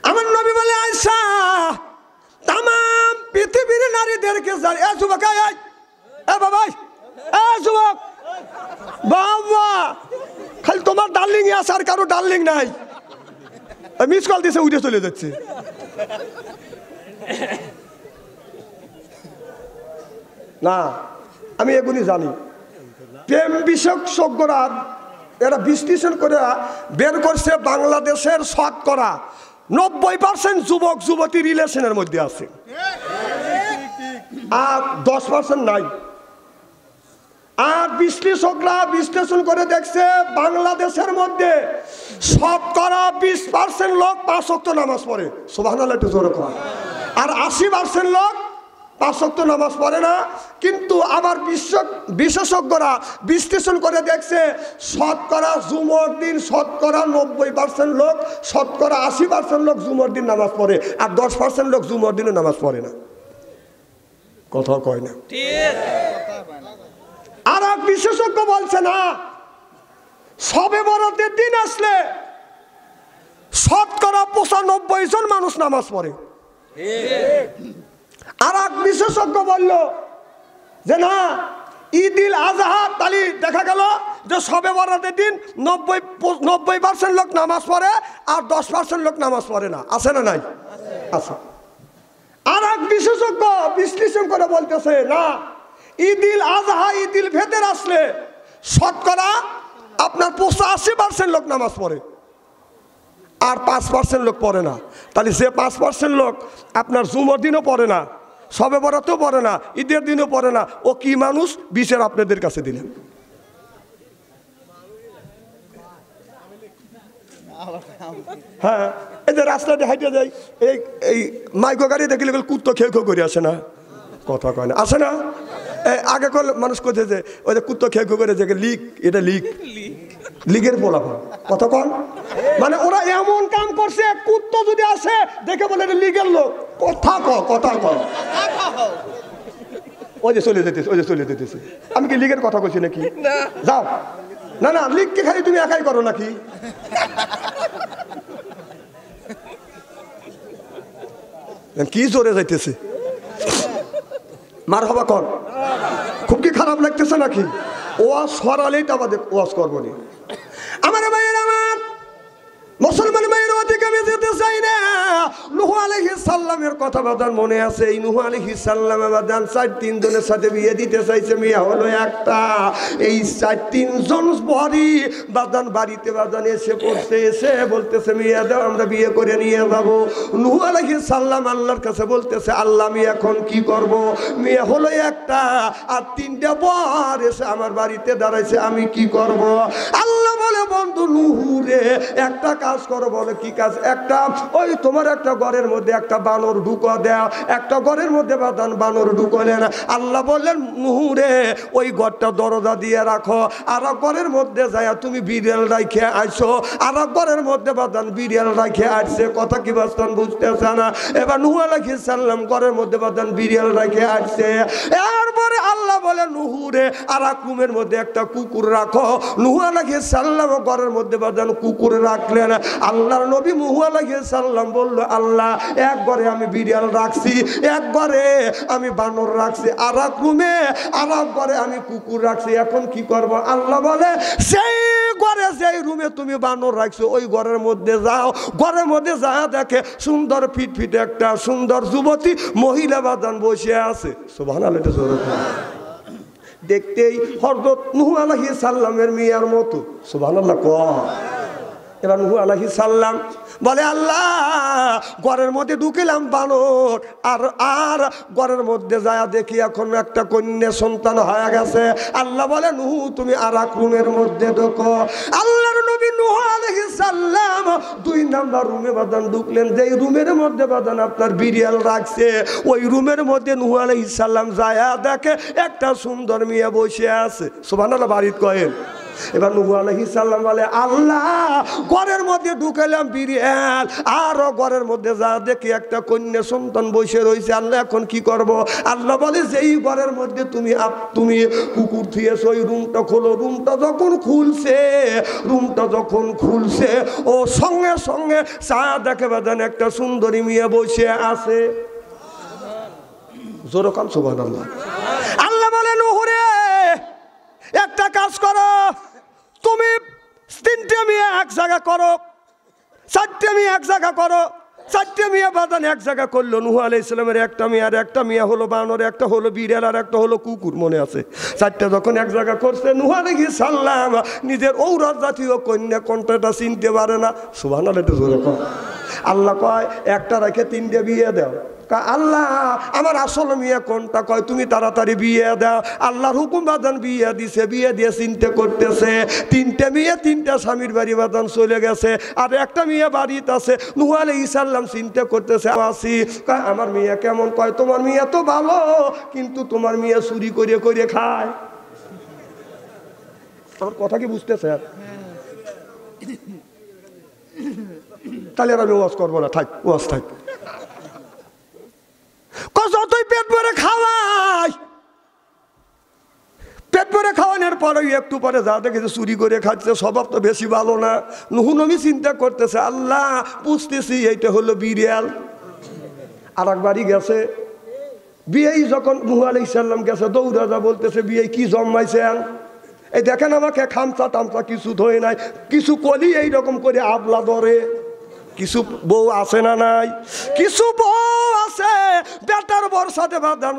আমার নবী বলে আয়েশা তাম পৃথিবীর নারীদেরকে যুবক যুবক বাবা খালি তোমার ডার্লিং আছে আর কারো ডার্লিং নাই, মিস কল দিছে উঠে চলে যাচ্ছে। না আমি এগুলি জানি, প্রেম বিশেষজ্ঞরা এরা বিশ্লেষণ করে বের করছে বাংলাদেশের শতকরা 90% যুবক যুবতী রিলেশনের মধ্যে আছে, আর 10% নাই। আর বিশ্লেষকরা বিশ্লেষণ করে দেখছে বাংলাদেশের মধ্যে শতকরা 20% লোক 5 ওয়াক্ত নামাজ পড়ে, সুবহানাল্লাহ একটু জোরে কর, আর 80% লোক 5 ওয়াক্ত নামাজ পড়ে না। কিন্তু আবার বিশেষজ্ঞরা বিশ্লেষণ করে দেখছে শতকরা জুমার দিন শতকরা 90% লোক, শতকরা 80% লোক জুমার দিন নামাজ পড়ে, আর 10% লোক জুমার দিনও নামাজ পড়ে না। কথা কয় না। আর এক বিশেষজ্ঞ বলছে না, শবে বরাতের দিন আসলে শতকরা 95 জন মানুষ নামাজ পড়ে। আর এক বিশেষজ্ঞ বলল যে না, ঈদুল আজহা তালি দেখা গেল যে শবে বরাতের দিন 90% লোক নামাজ পড়ে আর 10% লোক নামাজ পড়ে না। আছে না নাই? আছে। আর এক বিশেষজ্ঞ বিশ্লেষণ করে বলতেছে না, ঈদুল আজহা ঈদুল ফিতর আসলে শতকরা আপনার 85% লোক নামাজ পড়ে আর 5% লোক পড়ে না। তাহলে যে 5% লোক আপনার জুমার দিনও পড়ে না, শবে বরাতেও পড়ে না, ঈদের দিনও পড়ে না, ও কি মানুষ? বিচার আপনাদের কাছে দিলেন। হ্যাঁ, এই যে রাস্তাতে হাইটে যাই, এই মাইকো গাড়ি দেখলে কুত্তো খেয়ে খেয়ে করে আসে না? কথা কয় না, আসে না? আগে কল মানুষ কোথায় যে ওই যে কুত্তো খেয়ে খেয়ে করে যে লিক, এটা লিক, লিগের পোলাপান। কথা কন, মানে ওরা এমন কাম করছে, কুত্তো যদি আসে দেখে বলে এটা লিগের লোক। কথা ক, কথা ক, ওই যে চলে যেতেছে, ওই যে চলে যেতেছে। আমি কি লিগের কথা বলছি নাকি? যাও না না, লিগকে খালি তুমি একাই করো নাকি? কি জোরে যাইতেছে, মার হবা কন। খুব কি খারাপ লাগতেছে নাকি? ওয়াজ সরালেই তো আমাদের ওয়াজ করবো নি। আমার ভাইয়ের, আমার মুসলমান ভাইয়ের ওদিকে আমি যেতে চাই না। নূহ আলাইহিস সালামের কথা বাদান মনে আছে? এই নূহ আলাইহিস সালাম বাদান 4-3 জনের সাথে বিয়ে দিতে চাইছে, মেয়ে হলো একটা। এই 4-3 জন বড়ি বাদান বাড়িতে বাদান এসে পড়ছে, এসে বলতেছে মেয়ে দাও, আমরা বিয়ে করে নিয়ে যাবো। নূহ আলাইহিস সালাম আল্লাহর কাছে বলতেছে আল্লাহ আমি এখন কি করব? মেয়ে হলো একটা আর 3টা বর এসে আমার বাড়িতে দাঁড়াইছে, আমি কি করব? আল্লাহ বলে বন্ধু নূহ রে একটা কাজ করো। বলে কি কাজ? একটা ওই তোমার একটা ঘরের মধ্যে একটা বানর ঢুকো দেও। একটা ঘরের মধ্যে বাদান বানর ঢুকলেন। আল্লাহ বললেন নুহুরে ওই ঘরটা দরজা দিয়ে রাখো, আর ঘরের মধ্যে যায় তুমি বিড়াল রাখে আইসো। আর ঘরের মধ্যে বাদান বিড়াল রাখে আসছে। কথা কি বাস্তান বুঝতেছে না? এবার নূহ আলাইহিস সালাম ঘরের মধ্যে বাদান বিড়াল রাখে আসছে। এরপরে আল্লাহ বলে নুহুরে আর এক রুমের মধ্যে একটা কুকুর রাখো। নূহ আলাইহিস সালাম ঘরের মধ্যে বাদান কুকুর রাখলেন। আল্লাহর নবী নূহ আলাইহিস সালাম বলল, আল্লাহ এক ঘরে আমি বিড়াল রাখছি, এক ঘরে আমি বানর রাখছি, আর এক রুমে আর এক ঘরে আমি কুকুর রাখছি, এখন কি করব? আল্লাহ বলে সেই ঘরে যেই রুমে তুমি বানর রাখছো ওই ঘরের মধ্যে যাও। ঘরের মধ্যে যা দেখে সুন্দর ফিটফিটে একটা সুন্দর যুবতী মহিলা বাদান বসে আছে। সুবহানাল্লাহ। দেখতেই হযরত নূহ আলাইহিস সালামের মিয়ার মতো। সুবহানাল্লাহ। এবার নূহ আলাইহিস সালাম বলে, আল্লাহ ঘরের মধ্যে ঢুকিলাম বানর, আর ঘরের মধ্যে যায় দেখি এখন একটা কন্যা সন্তান হয়ে গেছে। আল্লাহ বলে নূহ তুমি আর এক রুমের মধ্যে ঢোকো। আল্লাহর নবী নূহ আলাইহিস সালাম 2 নাম্বার রুমে বাদান ঢুকলেন। যেই রুমের মধ্যে বাদান আপনার বিড়াল রাখছে ওই রুমের মধ্যে নূহ আলাইহিস সালাম যায় দেখে একটা সুন্দর মেয়ে বসে আছে। সুবহানাল্লাহ। বাড়িতে কয়েন। এবার নূহ আলাইহিস সালাম বলে, আল্লাহ ঘরের মধ্যে ঢুকাইলাম বিড়াল, আর ঘরের মধ্যে যা দেখি একটা কন্যা সন্তান বসে রয়েছে। আল্লাহ এখন কি করব? আল্লাহ বলে যেই ঘরের মধ্যে তুমি কুকুর থুয়েছো ওই রুমটা খোলো। রুমটা যখন খুলছে ও সঙ্গে সঙ্গে চা দেখে বাদান একটা সুন্দরী মেয়ে বসে আছে। জোরে কান সুবহানাল্লাহ। আল্লাহ বলে নূহ রে একটা কাজ করো, তুমি 3টে মেয়ে এক জায়গা করো, 4টে মেয়ে এক জায়গা করো। 4টে মেয়ে বাদান এক জায়গা করলো। নূহ আলাইহিস সালামের একটা মেয়ে, আর একটা মেয়ে হলো বানর, একটা হলো বিড়াল, আর একটা হলো কুকুর, মনে আছে? 4টে যখন এক জায়গা করছে নূহ আলাইহিস সালাম নিজের ঔরত জাতীয় কন্যা কোনটা চিনতে পারে না। সুবহানাল্লাহ। একটু জোরে কর। আল্লাহ কয় একটা রেখে 3টে বিয়ে দাও। আল্লাহ আমার আসল মেয়ে কোনটা? কয় তুমি তাড়াতাড়ি বিয়ে দাও। আল্লাহর হুকুম বাদান বিয়ে দিছে। বিয়ে দিয়ে চিন্তা করতেছে 3টে মেয়ে 3টা স্বামীর বাড়ি বাদান চলে গেছে, আর একটা মেয়ে বাড়িতে আছে। নূহ আলাইহিস সালাম চিন্তা করতেছে আসি। কয় আমার মেয়ে কেমন? কয় তোমার মেয়ে তো ভালো, কিন্তু তোমার মেয়ে চুরি করে করে খায়। আমার কথা কি বুঝতেছে? তাহলে আর আমি ওয়াজ করবো না, থাক ওয়াজ থাক। যতই পেট ভরে খাওয়াই, পেট ভরে খাওয়ানোর পরে একটু পরে যা দেখেছে চুরি করে খাচ্ছে, স্বভাব তো বেশি ভালো না। নূহ নবী চিন্তা করতেছে, আল্লাহ বুঝতেছি এইটা হলো বিড়াল। আর একবারই গেছে বিয়েই যখন নূহ আলাইহিস সালাম গেছে দৌড়া যা বলতেছে, বিয়ে কি জন্মাইছেন? এই দেখেন আমাকে খামচা টামচা কিছু ধরে নাই, কিছু কলি এইরকম করে আবলা ধরে। কিছু বউ আছে না নাই? কিছু বউ আছে বেটার বর সাথে বাদান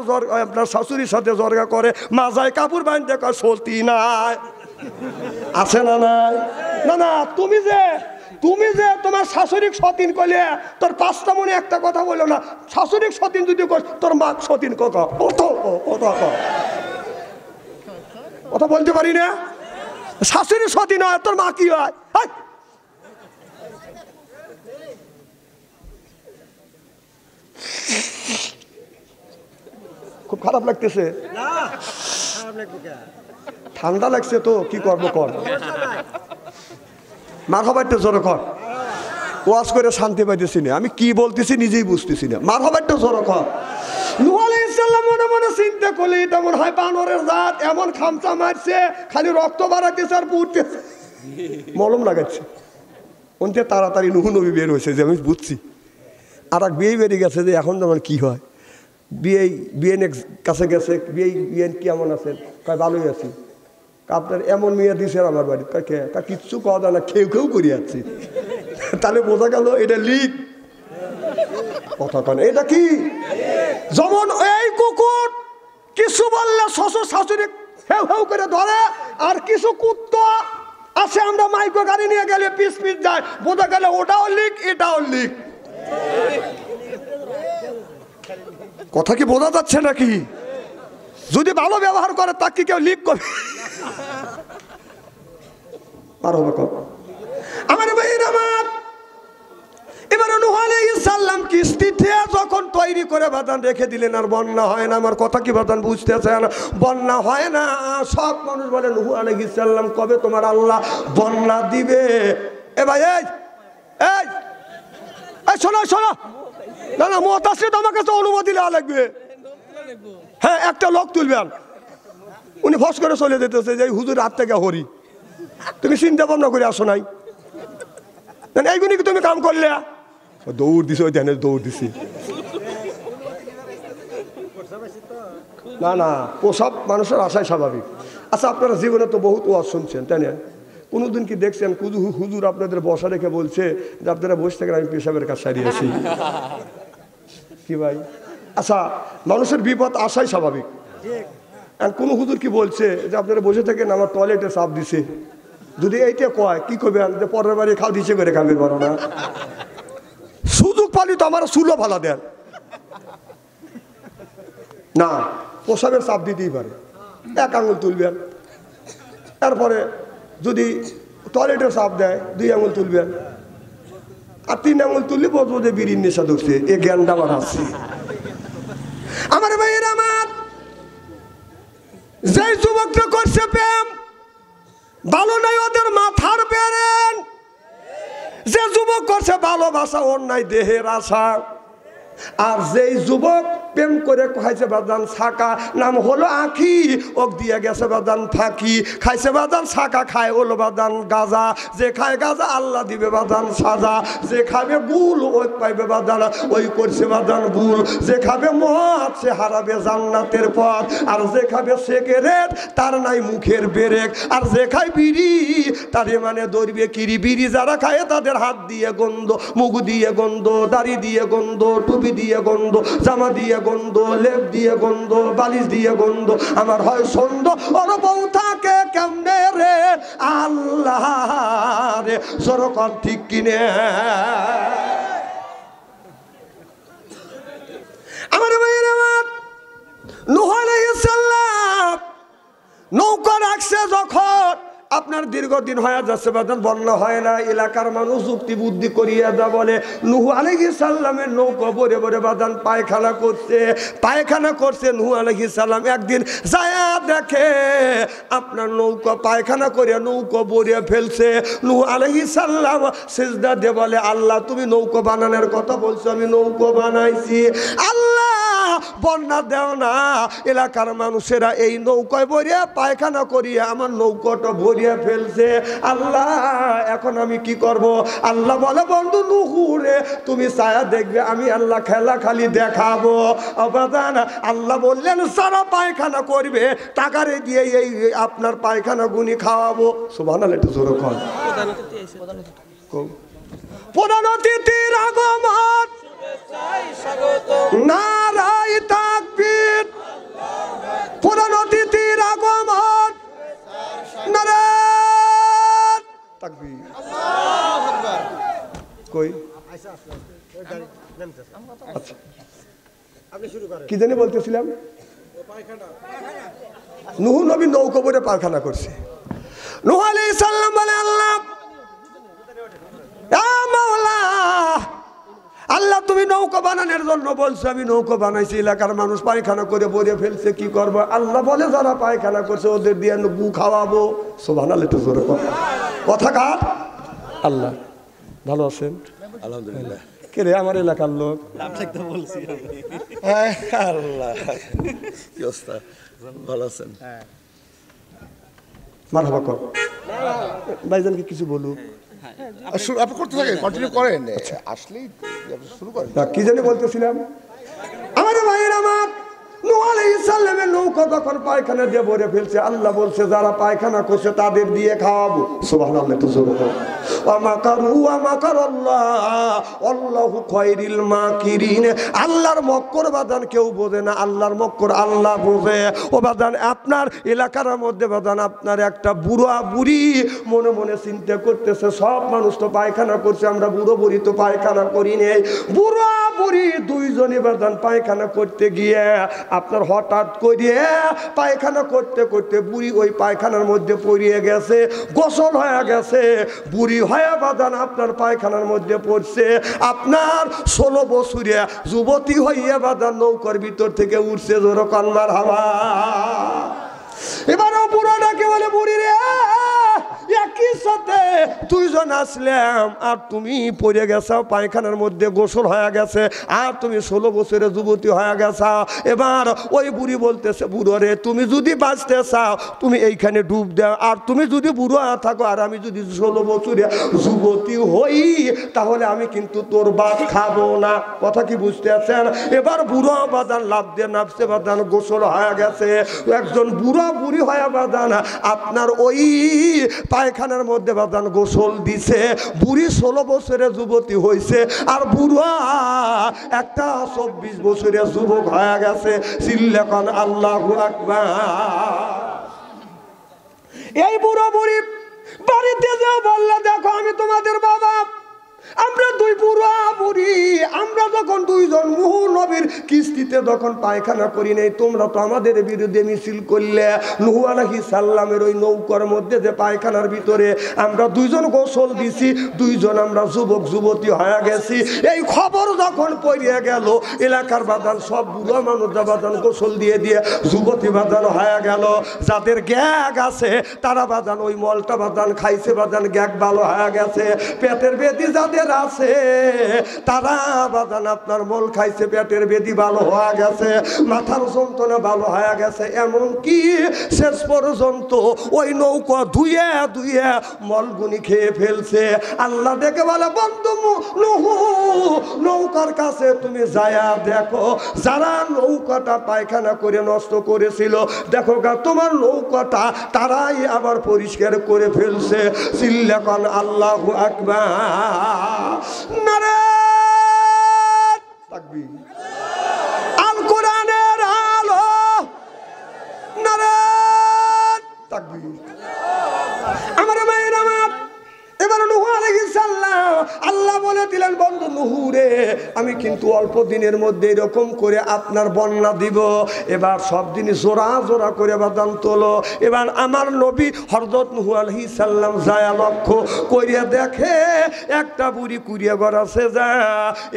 আপনার শাশুড়ির সাথে জর্গা করে, মাজায় কাপড় বাঁধতে কয় সতী নাই। আছে না নাই? না না, তুমি যে তোমার শাশুড়ি সতীন কইলে তোর 5টা মনে একটা কথা বললো না। শাশুড়ি সতীন যদি কর তোর মা সতীন কথা বলতে পারি না। শাশুড়ি সতীন হয় তোর মা কি হয়? খুব খারাপ লাগতেছে, ঠান্ডা লাগছে তো কি করবো কর। মারহাবা একটু জোরে কর। ওয়াজ করে শান্তি পাইতেছি না, আমি কি বলতেছি নিজেই বুঝতেছি না। মারহাবা একটু জোরে কর। নূহ আলাইহিস সালাম মনে মনে চিন্তা করলে এটা মনে হয় বানরের জাত, এমন খামচা মারছে খালি রক্ত বাড়াইতেছে আর পুড়তেছে, মলম লাগাচ্ছে। ওনতে তাড়াতাড়ি নূহ নবী বের হয়েছে যে আমি বুঝছি। আর এক বিয়ে বেরিয়ে গেছে যে এখন যেমন কি হয়। বিয়ে কাছে গেছে, বিয়ে কেমন আছেন? কয় ভালোই আছি। আপনার এমন মেয়ে দিছে আমার বাড়ি, তা কিচ্ছু কওয়া যায় না, খেউ করে যাচ্ছি। তাহলে বোঝা গেল এটা লিক কথা কন। এটা কি? যেমন এই কুকুর কিছু বললে শ্বশুর শাশুড়ি হেউ হেউ করে ধরে, আর কিছু কুত্তা আছে আমরা মাইক্রো গাড়ি নিয়ে গেলে পিস যায়, বোঝা গেলে ওটাও লিক এটাও লিক। কথা কি বোঝা যাচ্ছে নাকি? যদি ভালো ব্যবহার করে তাকে কেউ লিক করবে। আমার ভাই আমার এবারে নূহ আলাইহিস সালাম কিস্তিতে যখন তৈরি করে বাদান রেখে দিলেন, আর বন্যা হয় না। আমার কথা কি বাদান বুঝতেছেন? বন্যা হয় না। সব মানুষ বলে নূহ আলাইহিস সালাম কবে তোমার আল্লাহ বন্যা দিবে? এ ভাই এই এই এই শোনো শোনো, না না মুতাসির তো আমার কাছে অনুমতি দেওয়া লাগবে। হ্যাঁ একটা লোক তুলবেন, উনি ফস করে চলে যেতেছে যে হুজুর হাত থেকে হরি। তুমি চিন্তা ভাবনা করে আসো নাই, এইগুলি কি তুমি কাম করলে? দৌড় দিছে, ওই ধ্যানের দৌড় দিছি। না না ওসব মানুষের আশাই স্বাভাবিক। আচ্ছা আপনারা জীবনে তো বহুত ওয়াজ শুনছেন, তাই না? কোনোদিন কি দেখছেন হুজুর আপনাদের বসা রেখে বলছে যে আপনারা বসে থাকেন, আমি পেশাবের কাজ সারিয়ে আসি? কি ভাই? আচ্ছা মানুষের বিপদ আশাই স্বাভাবিক। আর কোন হুজুর কি বলছে যে আপনারা বসে থাকেন, আমার টয়লেটে চাপ দিছে? যদি এইটা কয় কি করবেন? যে পরের বাড়ি খাও দিছে করে খাবেন, বলো না? সুযোগ পালি তো আমার চুলো ভালো দেন না, পোশাকের চাপ দিতেই পারে। এক আঙুল তুলবেন, তারপরে যদি টয়লেটের চাপ দেয় 2 আঙুল তুলবেন, আর 3 আঙুল তুললে বলবো যে বিড়ির নেশা ধরছে। এ জ্ঞানটা আমার আছে। আমার ভাইয়ের আমার যে যুবকরা করছে প্রেম ভালো নাই, ওদের মাথার বেরেন। যে যুবক করছে ভালোবাসা অন্যায় দেহের আশা, আর যেই যুবক প্রেম করে খাইছে বাদান ছাকা, নাম হলো আখি, ওক দিয়ে গেছে বাদান ফাঁকি। খাইছে বাদান ছাকা, খায় হলো বাদান গাজা। যে খায় গাজা আল্লাহ দিবে বাদান সাজা। যে খাবে গুল ওই পাইবে বাদান, ওই করছে বাদান ভুল। যে খাবে মদ সে হারাবে জান্নাতের পথ, আর যে খাবে সিগারেট তার নাই মুখের বেরেক। আর যে খায় বিড়ি তারে মানে ধরবে কিরি। বিড়ি যারা খায় তাদের হাত দিয়ে গন্ধ, মুখ দিয়ে গন্ধ, দাড়ি দিয়ে গন্ধ, টুপি দিয়ে গন্ধ, জামা দিয়ে গন্ধ, লেপ দিয়ে গন্ধ, বালিশ দিয়ে গন্ধ। আমার হয় সন্দ ওর বউ থাকে কেমনে রে আল্লাহ রে, সরকার ঠিক কিনে। আমার ভাইয়ের আমার নূহ আলাইহিস সালাম নৌকা রাখছে যখন আপনার দীর্ঘদিন হয়ে যাচ্ছে বাদান, বন্যা হয় না। এলাকার মানুষ যুক্তি বুদ্ধি করিয়া দা বলে নূহ আলাইহিস সালামের নৌকা ভরে ভরে বাদান পায়খানা করছে। পায়খানা করছে নূহ আলাইহিস সালাম। একদিন যায়া দেখে আপনার নৌকা পায়খানা করে নৌকা ভরে ফেলছে। নূহ আলাইহিস সালাম সিজদা দিয়ে বলে আল্লাহ তুমি নৌকা বানানোর কথা বলছো, আমি নৌকা বানাইছি। আল্লাহ বন্যা দেও না। এলাকার মানুষেরা এই নৌকায় ভরিয়া পায়খানা করিয়া আমার নৌকাটা ভরিয়া ফেলছে। আল্লাহ এখন আমি কি করব? আল্লাহ বলে বন্ধু নূহ রে তুমি ছায়া দেখবে, আমি আল্লাহ খেলা খালি দেখাবো। অবাদান আল্লাহ বললেন সারা পায়খানা করবে টাকারে দিয়ে এই আপনার পায়খানা গুনি খাওয়াবো। সুবহানাল্লাহ, একটু জোরে কর। প্রধান অতিথির আগমন, নারাই তাকবীর। প্রধান অতিথির আগমন, নারাই তাকবীর। কই কি জানি বলতেছিলাম? নূহ নবী নৌকা ভরে পায়খানা করছে। নূহ আলাইহিস সালাম বলে আল্লাহ আল্লাহ তুমি নৌকা বানানোর জন্য বলছো, আমি নৌকা বানাইছি। এলাকার মানুষ পায়খানা করে ভরে ফেলছে, কি করবো? আল্লাহ বলে যারা পায়খানা করছে ওদের দিয়ে গু খাওয়াবো। সুবহানাল্লাহ, একটু জোরে কর। কথা কার? আল্লাহ। ভালো আছেন? আলহামদুলিল্লাহ। কে রে? আমার এলাকার লোক। আল্লাহ কি অবস্থা? ভালো আছেন? মারহাবা কর। ভাইজানকে কিছু বলুক। আপনি করতে থাকেন, কন্টিনিউ করেন, আসলেই শুরু করেন। কি জানি বলতেছিলাম? আমার ভাইয়ের আমার নূহ আলাইহিস সালামের নৌকা যখন পায়খানা দিয়ে ভরে ফেলছে, আল্লাহ বলছে যারা পায়খানা করছে তাদের দিয়ে খাওয়াবো। সুবহানাল্লাহ, একটু জোরে বলো। ওয়া মাকারু ওয়া মাকারাল্লাহ আল্লাহু খায়রুল মাকিরিন। আল্লাহর মক্কর বাদান কেউ বোঝে না, আল্লাহর মক্কর আল্লাহ বোঝে। ও বাদান আপনার এলাকার মধ্যে বাদান আপনার একটা বুড়া বুড়ি মনে মনে চিন্তা করতেছে সব মানুষ তো পায়খানা করছে, আমরা বুড়ো বুড়ি তো পায়খানা করি নেই। বুড়া বুড়ি দুইজনে বাদান পায়খানা করতে গিয়ে আপনার হঠাৎ করে পায়খানা করতে করতে বুড়ি ওই পায়খানার মধ্যে পড়িয়ে গেছে, গোসল হয়ে গেছে। বুড়ি হয়ে বাদান আপনার পায়খানার মধ্যে পড়ছে, আপনার 16 বছরে যুবতী হইয়া বাদান নৌকার ভিতর থেকে উঠছে, জোরে কান মারহাবা। এবারও বুড়াটাকে বলে, বুড়ি রে একই সাথে দুইজন আসলাম আর তুমি পড়ে গেছো পায়খানার মধ্যে, গোসল হয়ে গেছে আর তুমি 16 বছরের যুবতী হয়ে গেছো। এবার ওই বুড়ি বলতেছে, বুড়ো রে তুমি যদি বাঁচতে চাও তুমি এইখানে ডুব দাও, আর তুমি যদি বুড়ো থাকো আর আমি যদি 16 বছরে যুবতী হই তাহলে আমি কিন্তু তোর ভাত খাবো না। কথা কি বুঝতে আছেন? এবার বুড়ো বাদান লাভ দিয়ে নামছে, বাদান গোসল হয়ে গেছে, একজন বুড়া বুড়ি হয়ে বাদান আপনার ওই পায়খানার মধ্যে বাদান গোসল দিছে। বুড়ি 16 বছরের যুবতী হয়েছে আর বুড়া একটা 24 বছরের যুবক হয়ে গেছে। চিল্লাকান আল্লাহু আকবার। এই বুড়া বুড়ি বাড়িতে যাও, বললে দেখো আমি তোমাদের বাবা, আমরা দুই বুড়া বুড়ি, আমরা যখন দুইজন মুহু নবীর কিস্তিতে যখন পায়খানা করি নাই, তোমরা তো আমাদের বিরুদ্ধে মিছিল করলে। নূহ আলাইহিস সালামের ওই নৌকার মধ্যে যে পায়খানার ভিতরে আমরা দুইজন গোসল দিছি, দুইজন আমরা যুবক যুবতী হয়ে গেছি। এই খবর যখন পড়িয়ে গেল এলাকার বাদান সব বুড়া মানুষ বাদান গোসল দিয়ে দিয়ে যুবতী বাদান হয়ে গেল। যাদের গ্যাগ আছে তারা বাদান ওই মলটা বাদান খাইছে, বাদান গ্যাগ ভালো হয়ে গেছে। পেটের বেদি যাদের আছে তারা বাদান আপনার মল খাইছে, পেটের বেদি ভালো হয়ে গেছে, মাথার যন্ত্রণা ভালো হয়ে গেছে, এমনকি শেষ পর্যন্ত ওই নৌকা ধুয়ে ধুয়ে মলগুনি খেয়ে ফেলছে। আল্লাহ দেখে বলে, বন্ধু নূহ নৌকার কাছে তুমি যায়া দেখো, যারা নৌকাটা পায়খানা করে নষ্ট করেছিল দেখো গা তোমার নৌকাটা তারাই আবার পরিষ্কার করে ফেলছে। চিল্লাকান আল্লাহু আকবার। নারে তাকবীর, আল কোরআনের আলো, নারে তাকবীর। আমার ভাইরা আমার, এবার নূহ আলাইহিস সালাম আল্লাহ বলে দিলেন, বন্ধু নূহ রে আমি কিন্তু অল্প দিনের মধ্যে এরকম করে আপনার বন্যা দিব। এবার সব দিন জোড়া জোড়া করে বাদান তোলো। এবার আমার নবী হযরত নূহ আলাইহিস সালাম যায় লক্ষ্য করিয়া দেখে একটা বুড়ি কুড়িয়া গড়াছে যা।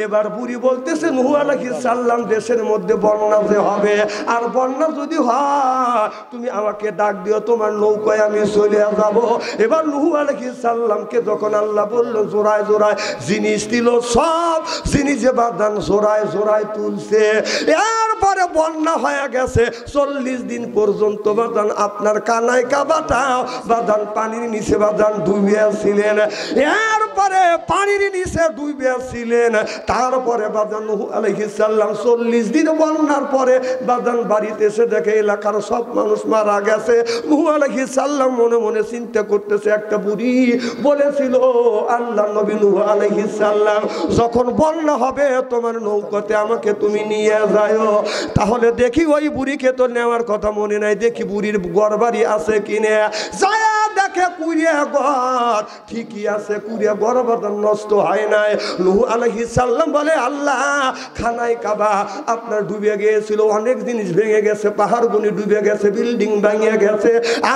এবার বুড়ি বলতেছে, নূহ আলাইহিস সালাম দেশের মধ্যে বন্যা যে হবে, আর বন্যা যদি হয় তুমি আমাকে ডাক দিও, তোমার নৌকায় আমি চলে যাব। এবার নূহ আলাইহিস সালামকে যখন আল্লাহ বলল জোড়ায় জোড়ায় জিনিস দিল, সব জিনিসে বাদান জোড়ায় জোড়ায় তুলছে। এরপরে বন্যা হয়ে গেছে 40 দিন পর্যন্ত বাদান আপনার কানাই কাবাটা বাদান পানির নিচে বাদান ডুবিয়েছিলেন। এরপরে পানির নিচে ডুবিয়েছিলেন। তারপরে বাদান নূহ আলাইহিস সালাম 40 দিন বন্যার পরে বাদান বাড়িতে এসে দেখে এলাকার সব মানুষ মারা গেছে। নূহ আলাইহিস সালাম মনে মনে চিন্তা করতেছে, একটা বুড়ি বলেছিল আল্লাহ নবী নূহ আলাইহিস সালাম যখন বন্যা হবে তোমার নৌকাতে আমাকে তুমি নিয়ে যাও। তাহলে দেখি ওই বুড়িকে তো নেওয়ার কথা মনে নাই, দেখি বুড়ির ঘর বাড়ি আছে কিনে। যায় দেখে কুড়িয়া ঘর ঠিকই আছে, কুড়িয়া ঘর বাদান নষ্ট হয় নাই। নূহ আলাইহিস সালাম বলে, আল্লাহ খানায় কাবা আপনার ডুবে গিয়েছিল, অনেক জিনিস ভেঙে গেছে, পাহাড়গুনি ডুবে গেছে, বিল্ডিং ভেঙে গেছে,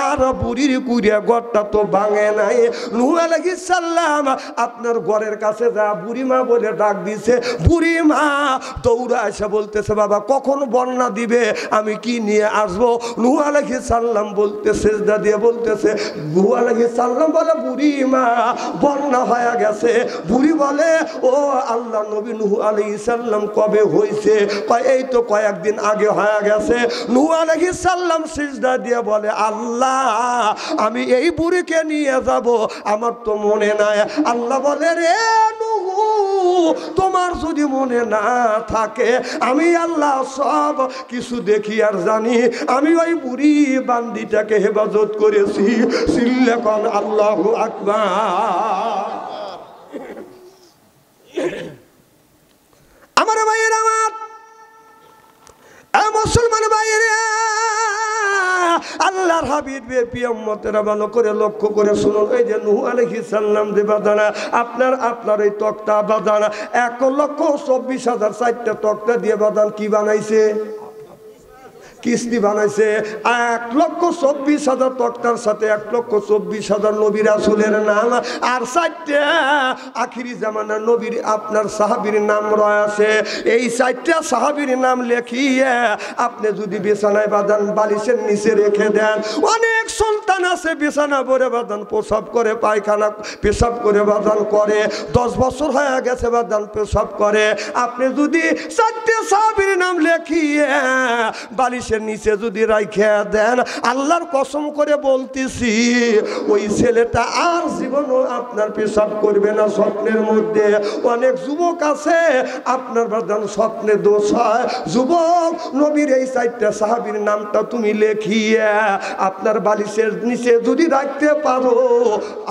আর বুড়ির কুড়িয়া ঘরটা তো ভাঙে নাই। নূহ আলাইহিস সালাম আপনার ঘরের কাছে যা বুড়িমা বলে ডাক দিছে। বুড়িমা দৌড়া এসে বলতেছে, বাবা কখন বন্যা দিবে, আমি কি নিয়ে আসবো? নূহ আলাইহিস সালাম বলতে সেজদা দিয়ে বলতেছে, নূহ আলাইহিস সালাম বলে, বুড়িমা বন্যা হয়ে গেছে। বুড়ি বলে, ও আল্লাহ নবী নূহ আলাইহিস সালাম কবে হয়েছে? কয় এই তো কয়েকদিন আগে হয়ে গেছে। নূহ আলাইহিস সালাম সেজদা দিয়ে বলে, আল্লাহ আমি এই বুড়িকে নিয়ে যাব, আমার তো মনে নাই। আল্লাহ বলে, রে নূহ তোমার যদি মনে না থাকে আমি আল্লাহ সব কিছু দেখি আর জানি, আমি ওই বুড়ি বান্দিটাকে হেফাজত করেছি। চিল্লাকান আল্লাহু আকবার। আমার ভাইয়ের আমার মুসলমান ভাইয়েরা, আল্লাহর হাবিবের প্রিয় উম্মতেরা ভালো করে লক্ষ্য করে শুনুন। এই যে নূহ আলাইহিস সালাম যে বাদানা আপনার এই তক্তা বাদানা 1,24,000 4টা তক্তা দিয়ে বাদান কি বানাইছে? কিস্তি বানাইছে 1,24,000 তক্তার সাথে 1,24,000 নবী রাসূলের নাম আর 4টা আখিরি জামানার নবীর আপনার সাহাবীর নাম রয়েছে। এই 4টা সাহাবীর নাম লেখিয়ে আপনি যদি বিছানায় বাঁধান বালিশের নিচে রেখে দেন, অনেক সন্তান আছে বিছানা ভরে বাঁধান পেশাব করে পায়খানা পেশাব করে বাঁধান করে 10 বছর হয়ে গেছে বাঁধান পেশাব করে। আপনি যদি 4টা সাহাবীর নাম লেখিয়ে বালিশের নিচে যদি রাইখে দেন, আল্লাহর কসম করে বলতেছি ওই ছেলেটা আর জীবনও আপনার পেশাব করবে না স্বপ্নের মধ্যে। অনেক যুবক আছে আপনার বাদান স্বপ্নে দোষ হয়। যুবক, নবীর এই 4টা সাহাবীর নামটা তুমি লেখিয়ে আপনার বালিশের নিচে যদি রাখতে পারো,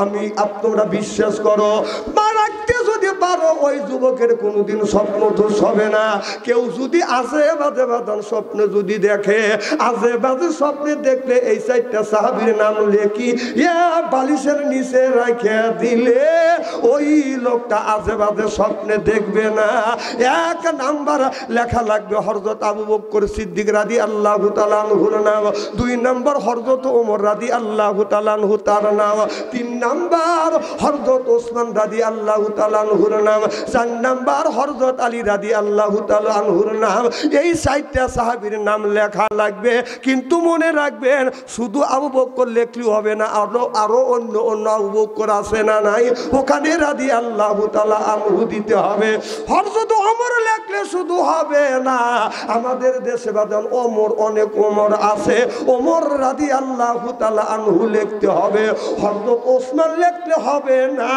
আমি আপনারা বিশ্বাস করো বা রাখতে যদি পারো, ওই যুবকের কোনোদিন স্বপ্ন দোষ হবে না। কেউ যদি আজে বাজে বাদান স্বপ্নে যদি দেখে, আজে বাজে স্বপ্নে দেখলে এই 4টা সাহাবীর নাম লেখি বালিশের নিচে রাখে দিলে ওই লোকটা আজে বাজে স্বপ্নে দেখবে না। 1 নাম্বার লেখা লাগবে হযরত আবু বকর সিদ্দিক রাদিয়াল্লাহু তাআলা আনহুর নাম, 2 নাম্বার হযরত ওমর রাদিয়াল্লাহু তাআলা আনহু তার নাম, 3 নাম্বার হযরত ওসমান রাদিয়াল্লাহু তাআলা আনহুর নাম, 4 নাম্বার হযরত আলী রাদিয়াল্লাহু তাআলা আনহুর নাম। এই 4টা সাহাবীর নাম লেখা লাগবে। কিন্তু মনে রাখবেন, শুধু আবু বকর লেখলেও হবে না, আরো অন্য অন্য আবু বকর আছে না নাই, ওখানে রাদিয়াল্লাহু তাআলা আনহু দিতে হবে। হযরত ওমর লেখলে শুধু হবে না, আমাদের দেশে বাদান ওমর অনেক ওমর আছে, ওমর রাদিয়াল্লাহু তাআলা আনহু লিখতে হবে। হযরত ওসমান লিখলে হবে না,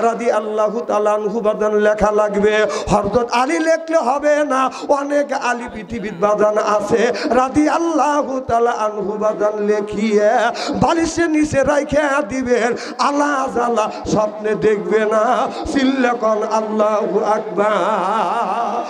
রাদিয়াল্লাহু তাআলা আনহু বাদান লেখা লাগবে। হযরত আলী লিখলে হবে না, অনেক আলী পৃথিবীর বাদান আছে, রাদিয়াল্লাহু তাআলা আনহু বাদান লিখিয়ে বালিশের নিচে রাইখে দিবেন। আল্লাহ জালা স্বপ্নে দেখবে না। সিল্লাকন আল্লাহু আকবার।